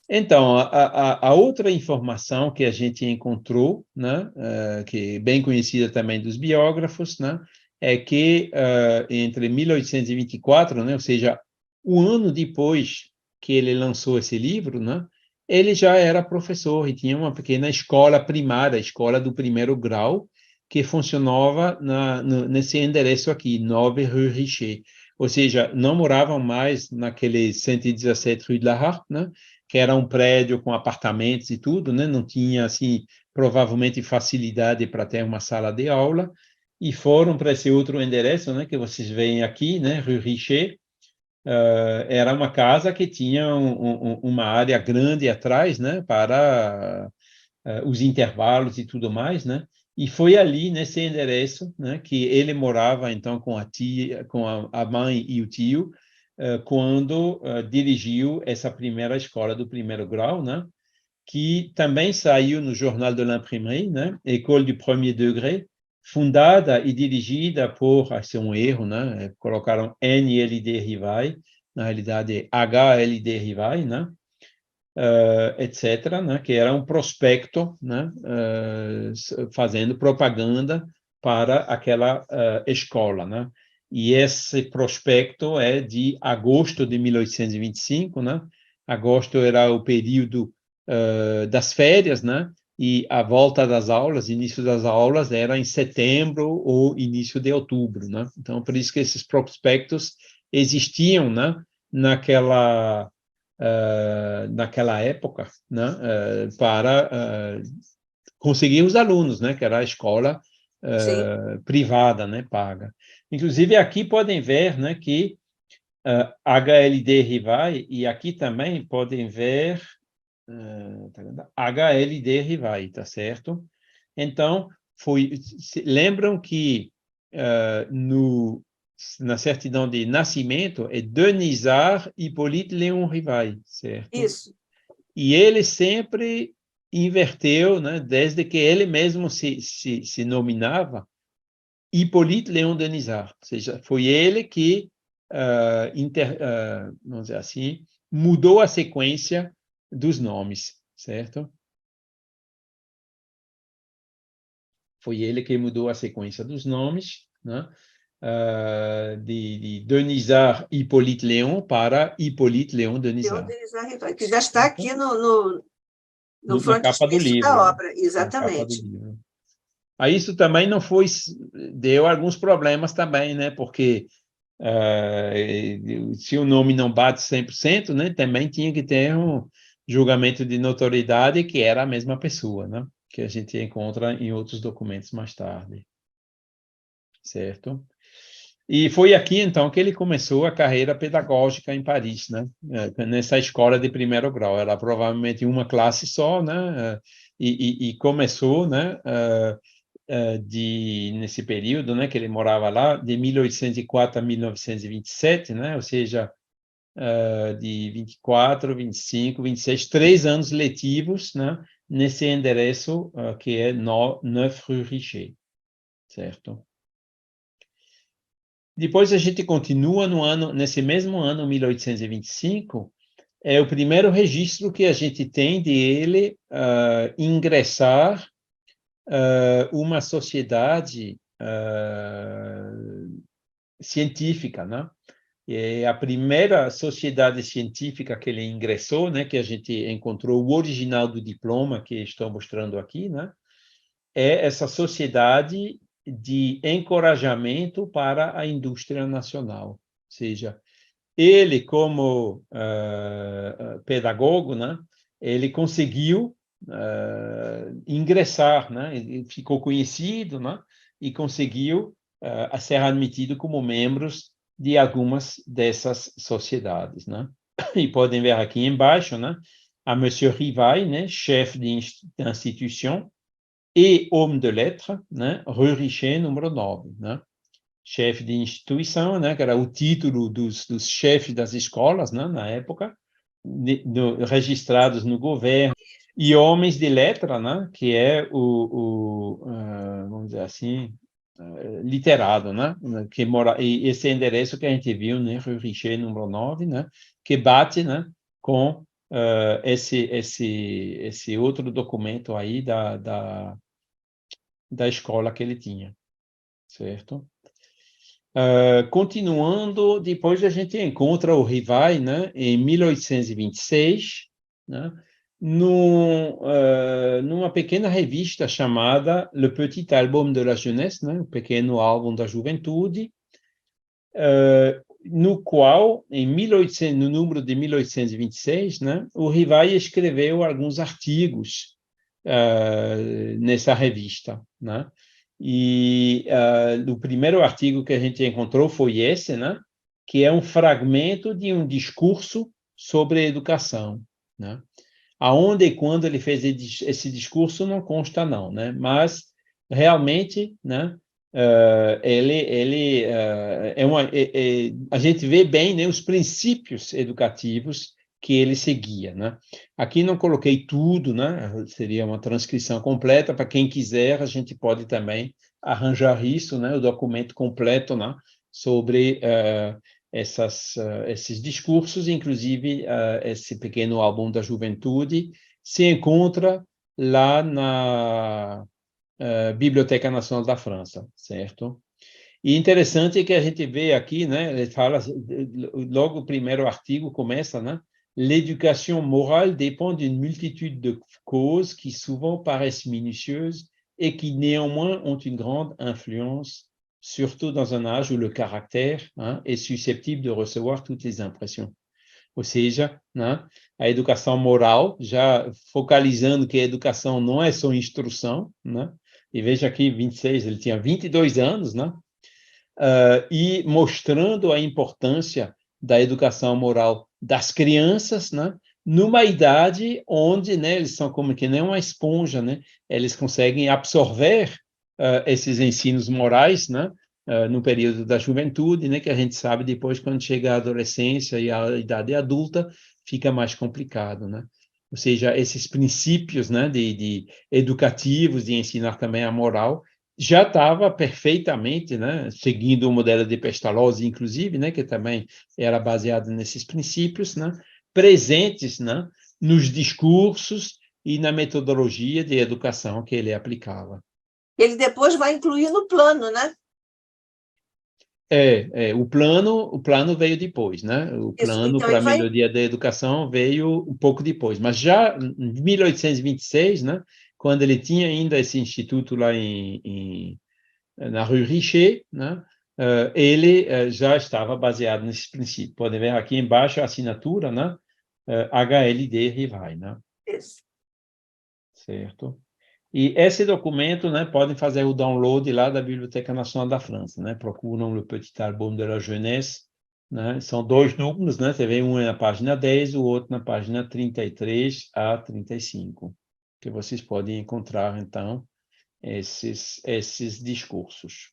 Então, a outra informação que a gente encontrou, né, que é bem conhecida também dos biógrafos, né, é que entre 1824, né, ou seja, um ano depois que ele lançou esse livro, né, ele já era professor e tinha uma pequena escola primária, escola do primeiro grau, que funcionava nesse endereço aqui, 9 Rue Richer. ou seja, não moravam mais naquele 117 Rue de la Harpe, né? Que era um prédio com apartamentos e tudo, né? Não tinha, assim, provavelmente facilidade para ter uma sala de aula, e foram para esse outro endereço, né? Que vocês veem aqui, né? Rue Richer. Era uma casa que tinha uma área grande atrás, né? Para os intervalos e tudo mais, né? E foi ali, nesse endereço, né, que ele morava, então, com a tia, com a mãe e o tio, quando dirigiu essa primeira escola do primeiro grau, né? Que também saiu no Jornal de l'Imprimerie, né? École du Premier Degré, fundada e dirigida por, acho que é um erro, né? Colocaram NLD Rivai, na realidade é HLD Rivai, né? Etc., né, que era um prospecto, né, fazendo propaganda para aquela escola, né? E esse prospecto é de agosto de 1825, né? Agosto era o período das férias, né? E a volta das aulas, início das aulas, era em setembro ou início de outubro, né? Então, por isso que esses prospectos existiam, né? Naquela época, né, para conseguir os alunos, né, que era a escola Sim. privada, né, paga. Inclusive, aqui podem ver, né, que HLD Rivai, e aqui também podem ver HLD Rivai, tá certo? Então, lembram que na certidão de nascimento é Denisard Hippolyte Léon Rivai, certo? Isso. E ele sempre inverteu, né, desde que ele mesmo se nominava Hippolyte Léon Denisard, ou seja, foi ele que, vamos dizer assim, mudou a sequência dos nomes, certo? Foi ele que mudou a sequência dos nomes, né? De Denisard Hippolyte Léon para Hippolyte Léon Denisard. Que já está aqui no Na capa do frontispício da livro, né? obra, Na capa do exatamente. livro. Aí isso também não foi, deu alguns problemas também, né? Porque se o nome não bate 100%, né? Também tinha que ter um julgamento de notoriedade que era a mesma pessoa, né? Que a gente encontra em outros documentos mais tarde, certo? E foi aqui, então, que ele começou a carreira pedagógica em Paris, né? Nessa escola de primeiro grau. Era provavelmente uma classe só, né? E começou, né? Nesse período, né? Que ele morava lá, de 1804 a 1927, né? Ou seja, de 24, 25, 26, 3 anos letivos, né? Nesse endereço que é 9 Rue Richer, certo? Depois a gente continua nesse mesmo ano, 1825, é o primeiro registro que a gente tem de ele ingressar uma sociedade científica, né? É a primeira sociedade científica que ele ingressou, né? Que a gente encontrou o original do diploma que estou mostrando aqui, né? É essa sociedade de encorajamento para a indústria nacional. Ou seja, ele, como pedagogo, né, ele conseguiu ingressar, né, ele ficou conhecido, né, e conseguiu ser admitido como membros de algumas dessas sociedades, né? E podem ver aqui embaixo, né, a Monsieur Rivai, né, chefe d'instituição, e homme de lettres, né, Rue Richer, número 9, né? Chefe de instituição, né, que era o título dos chefes das escolas, né, na época, registrados no governo, e homens de letra, né, que é vamos dizer assim, literado, né, que mora, e esse endereço que a gente viu, né, Rue Richer, número 9, né, que bate, né, com esse outro documento aí da escola que ele tinha, certo? Continuando, depois a gente encontra o Rivai, né, em 1826, né, numa pequena revista chamada Le Petit Album de la Jeunesse, né, o pequeno álbum da juventude, no qual, no número de 1826, né, o Rivai escreveu alguns artigos nessa revista, né? E o primeiro artigo que a gente encontrou foi esse, né? Que é um fragmento de um discurso sobre educação, né? Aonde e quando ele fez esse discurso não consta não, né? Mas realmente, né? A gente vê bem, né, os princípios educativos que ele seguia, né? Aqui não coloquei tudo, né? Seria uma transcrição completa. Para quem quiser, a gente pode também arranjar isso, né? O documento completo, né? Sobre esses discursos, inclusive esse pequeno álbum da juventude se encontra lá na Biblioteca Nacional da França, certo? E interessante é que a gente vê aqui, né? Ele fala, logo o primeiro artigo começa, né? L'éducation morale dépend d'une multitude de causes qui souvent paraissent minutieuses et qui néanmoins ont une grande influence, surtout dans un âge où le caractère est susceptible de recevoir toutes les impressions. Ou seja, né, a educação moral, já focalizando que a educação não é só instrução, né? E veja aqui, 26, ele tinha 22 anos, né? E mostrando a importância da educação moral das crianças, né? Numa idade onde, né, eles são como que nem uma esponja, né? Eles conseguem absorver esses ensinos morais, né? No período da juventude, né? Que a gente sabe depois, quando chega a adolescência e a idade adulta, fica mais complicado, né? Ou seja, esses princípios, né, de educativos, de ensinar também a moral, já estava perfeitamente, né, seguindo o modelo de Pestalozzi, inclusive, né, que também era baseado nesses princípios, né, presentes, né, nos discursos e na metodologia de educação que ele aplicava. Ele depois vai incluir no plano, né? O plano veio depois, né? O plano Então para a vai... melhoria da educação veio um pouco depois, mas já em 1826, né, quando ele tinha ainda esse instituto lá na Rue Richer, né, ele já estava baseado nesse princípio. Podem ver aqui embaixo a assinatura, né? HLD Rivai, né? Isso. Certo? E esse documento, né, podem fazer o download lá da Biblioteca Nacional da França, né? Procuram o Petit Album de la Jeunesse, né? São 2 números, né? Você vê um na página 10, o outro na página 33 a 35, que vocês podem encontrar, então, esses discursos.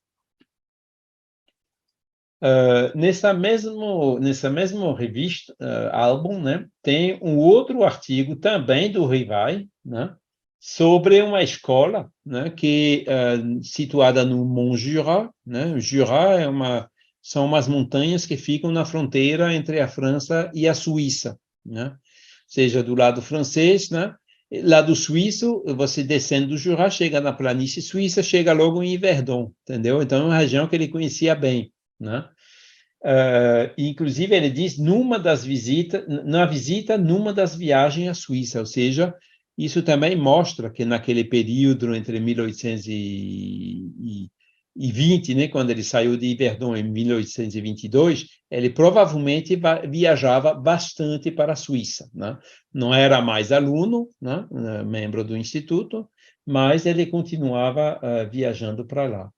Nessa mesma revista, álbum, né, tem um outro artigo também do Rivai, né, sobre uma escola, né, que situada no Mont Jura, né? O Jura são umas montanhas que ficam na fronteira entre a França e a Suíça, né? Ou seja, do lado francês, né? Lado suíço, você descendo do Jura, chega na planície suíça, chega logo em Yverdon, entendeu? Então, é uma região que ele conhecia bem, né? Inclusive, ele diz numa das visitas, numa das viagens à Suíça, ou seja, isso também mostra que naquele período entre 1820, né, quando ele saiu de Yverdon em 1822, ele provavelmente viajava bastante para a Suíça, né? Não era mais aluno, né, membro do instituto, mas ele continuava viajando para lá.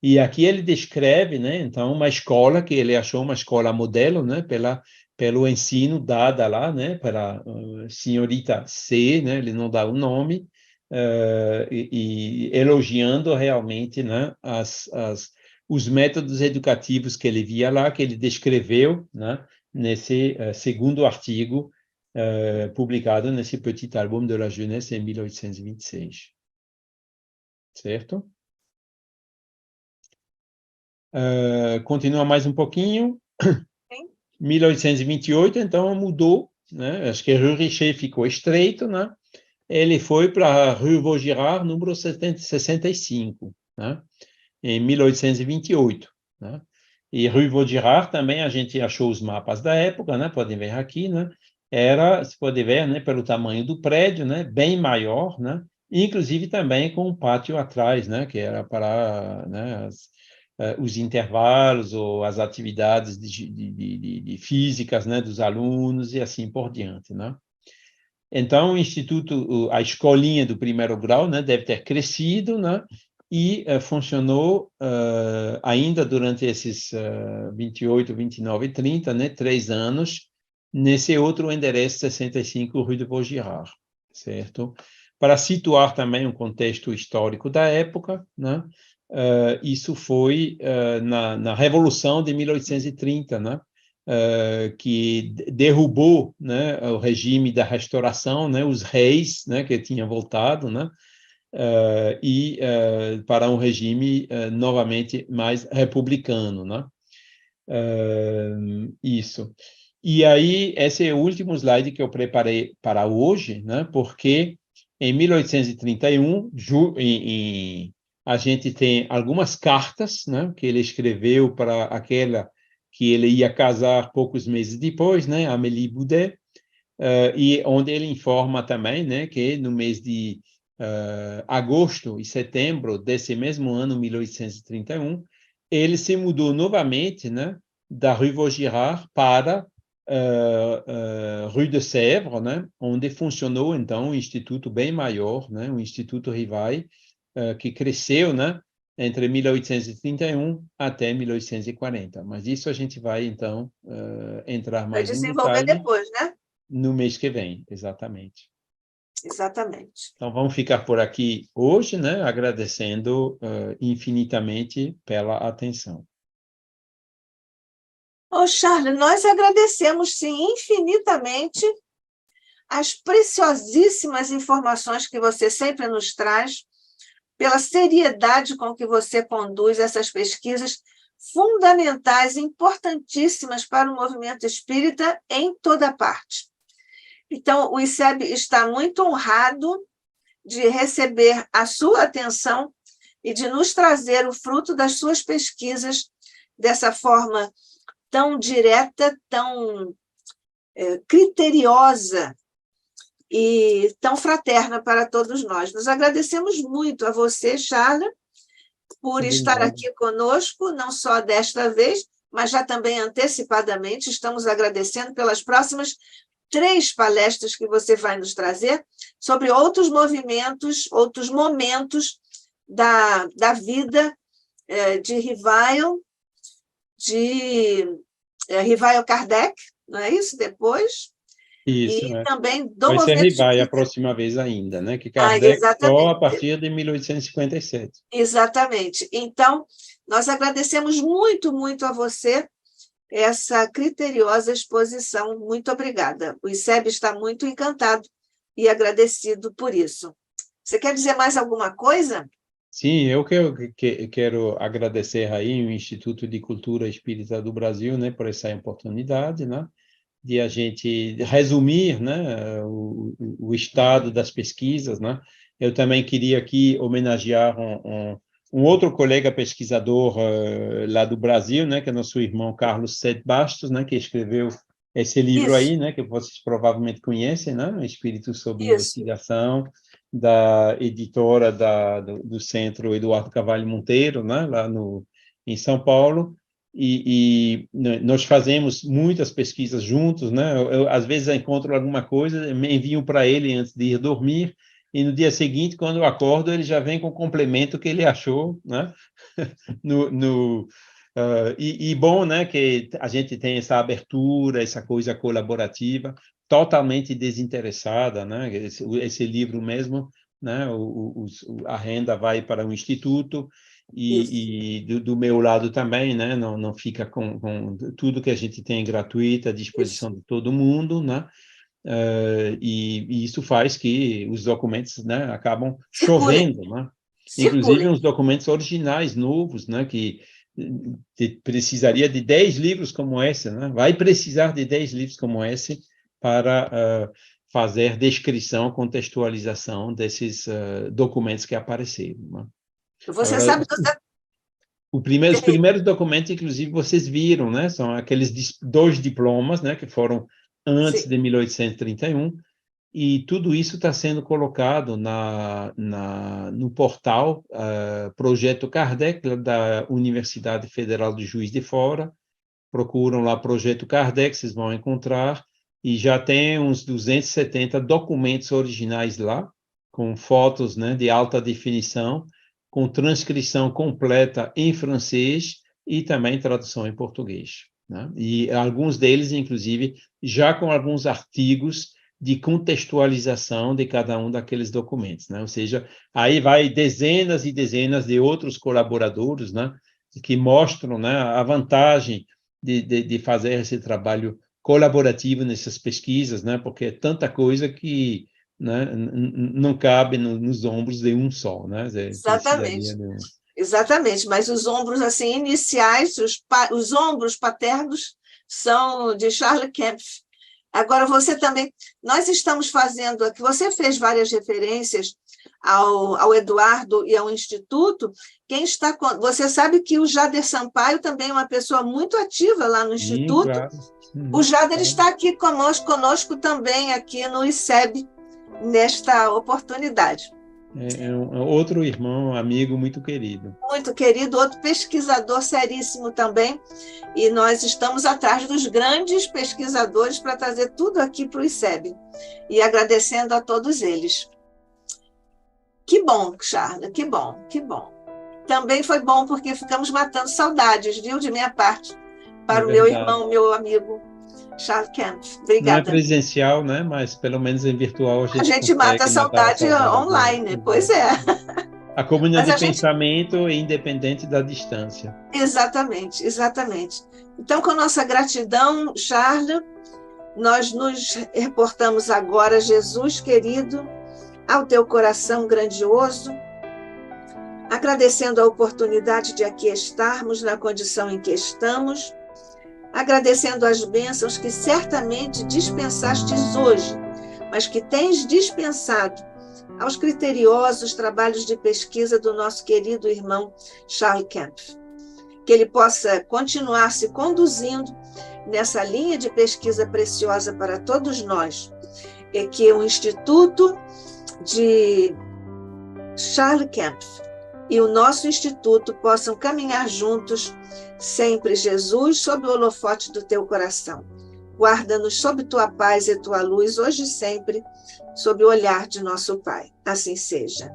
E aqui ele descreve, né, então, uma escola que ele achou uma escola modelo, né, pelo ensino dada lá, né, pela senhorita C, né, ele não dá o nome, e elogiando realmente, né, os métodos educativos que ele via lá, que ele descreveu, né, nesse segundo artigo publicado nesse Petit Album de la Jeunesse em 1826. Certo? Continua mais um pouquinho. Sim. 1828, então mudou, né? Acho que a Rue Richer ficou estreito, né? Ele foi para a Rue Vaugirard, número 65, né? Em 1828, né? E Rue Vaugirard também a gente achou os mapas da época, né? Podem ver aqui, né? Se pode ver, né? Pelo tamanho do prédio, né? Bem maior, né? Inclusive também com um pátio atrás, né? Que era para, né? os intervalos ou as atividades de físicas, né, dos alunos e assim por diante, né? Então, o instituto, a escolinha do primeiro grau, né, deve ter crescido, né, e funcionou ainda durante esses 28, 29 e 30, né, 3 anos, nesse outro endereço, 65 Rue de Vaugirard, certo? Para situar também um contexto histórico da época, né, isso foi na Revolução de 1830, né, que derrubou, né, o regime da restauração, né, os reis, né, que tinham voltado, né, para um regime novamente mais republicano, né? Isso. E aí, esse é o último slide que eu preparei para hoje, né? Porque em 1831, a gente tem algumas cartas, né? Que ele escreveu para aquela que ele ia casar poucos meses depois, né? Amélie Boudet, e onde ele informa também, né? Que no mês de agosto e setembro desse mesmo ano, 1831, ele se mudou novamente, né, da Rue Vaugirard para Rue de Sèvres, né, onde funcionou, então, um instituto bem maior, né, um instituto Rivail, que cresceu, né, entre 1831 até 1840. Mas isso a gente vai, então, entrar Vai mais em desenvolver detalhe depois, né? no mês que vem, exatamente. Exatamente. Então, vamos ficar por aqui hoje, né? Agradecendo infinitamente pela atenção. Ô, Charles, nós agradecemos, sim, infinitamente as preciosíssimas informações que você sempre nos traz, pela seriedade com que você conduz essas pesquisas fundamentais, importantíssimas para o movimento espírita em toda parte. Então, o ICEB está muito honrado de receber a sua atenção e de nos trazer o fruto das suas pesquisas dessa forma tão direta, tão criteriosa e tão fraterna para todos nós. Nós agradecemos muito a você, Charles, por estar aqui conosco, não só desta vez, mas já também antecipadamente. Estamos agradecendo pelas próximas 3 palestras que você vai nos trazer sobre outros movimentos, outros momentos da vida de Rivail, Rivail Kardec, não é isso? Depois. Isso, E né? também do Vai ser movimento Rivail a espírita. próxima vez ainda, né? Que Kardec só a Exatamente. partir de 1857. Exatamente. Então, nós agradecemos muito, muito a você essa criteriosa exposição. Muito obrigada. O ICEB está muito encantado e agradecido por isso. Você quer dizer mais alguma coisa? Sim, eu quero agradecer aí o Instituto de Cultura Espírita do Brasil, né, por essa oportunidade, né, de a gente resumir, né, o estado das pesquisas, né. Eu também queria aqui homenagear um outro colega pesquisador lá do Brasil, né, que é nosso irmão Carlos Sete Bastos, né, que escreveu esse livro Isso, aí, né, que vocês provavelmente conhecem, né, Espírito sob isso. Investigação, da editora do Centro Eduardo Carvalho Monteiro, né, lá em São Paulo. E nós fazemos muitas pesquisas juntos, né? Às vezes encontro alguma coisa, me envio para ele antes de ir dormir, e no dia seguinte, quando eu acordo, ele já vem com o complemento que ele achou, né? E bom, né, que a gente tem essa abertura, essa coisa colaborativa, totalmente desinteressada, né? Esse livro mesmo, né? A renda vai para o instituto, Isso. e do meu lado também, né? Não fica com tudo que a gente tem gratuito à disposição Isso. de todo mundo, né? E isso faz que os documentos, né, acabam Circulem, chovendo, né? Inclusive circulem. uns documentos originais, novos, né, que precisaria de 10 livros como esse, né? Vai precisar de 10 livros como esse para fazer descrição, contextualização desses documentos que apareceram, né? Você Agora, sabe que você os tem. primeiros documentos, inclusive, vocês viram, né? São aqueles 2 diplomas, né, que foram antes Sim, de 1831, e tudo isso está sendo colocado no portal Projeto Kardec, da Universidade Federal de Juiz de Fora. Procuram lá Projeto Kardec, vocês vão encontrar, e já tem uns 270 documentos originais lá, com fotos, né, de alta definição, com transcrição completa em francês e também tradução em português, né? E alguns deles, inclusive, já com alguns artigos de contextualização de cada um daqueles documentos, né? Ou seja, aí vai dezenas e dezenas de outros colaboradores, né, que mostram, né, a vantagem de fazer esse trabalho colaborativo nessas pesquisas, né, porque é tanta coisa que, né, não cabe nos ombros de um só, né? Precisaria Exatamente. de um... Exatamente, mas os ombros assim iniciais, os ombros paternos são de Charles Kempf. Agora você também, nós estamos fazendo aqui, você fez várias referências ao Eduardo e ao Instituto. Quem está, você sabe que o Jader Sampaio também é uma pessoa muito ativa lá no Sim, Instituto. claro. O Jader Claro. está aqui conosco também aqui no ICEB nesta oportunidade. É outro irmão, amigo muito querido. Muito querido, outro pesquisador seríssimo também, e nós estamos atrás dos grandes pesquisadores para trazer tudo aqui para o ICEB, e agradecendo a todos eles. Que bom, Charla, que bom, que bom. Também foi bom porque ficamos matando saudades, viu, de minha parte, para o meu irmão, meu amigo, Charles Kempf. Não é Obrigada. presencial, né? Mas pelo menos em virtual A gente mata a consegue matar a saudade saudade. online, pois é. A comunidade Mas a de gente... pensamento é independente da distância. Exatamente, exatamente. Então, com nossa gratidão, Charles, nós nos reportamos agora, Jesus querido, ao teu coração grandioso, agradecendo a oportunidade de aqui estarmos na condição em que estamos, agradecendo as bênçãos que certamente dispensastes hoje, mas que tens dispensado aos criteriosos trabalhos de pesquisa do nosso querido irmão Charles Kempf. Que ele possa continuar se conduzindo nessa linha de pesquisa preciosa para todos nós, e que o Instituto de Charles Kempf e o nosso Instituto possam caminhar juntos, sempre, Jesus, sob o holofote do teu coração. Guarda-nos sob tua paz e tua luz, hoje e sempre, sob o olhar de nosso Pai. Assim seja.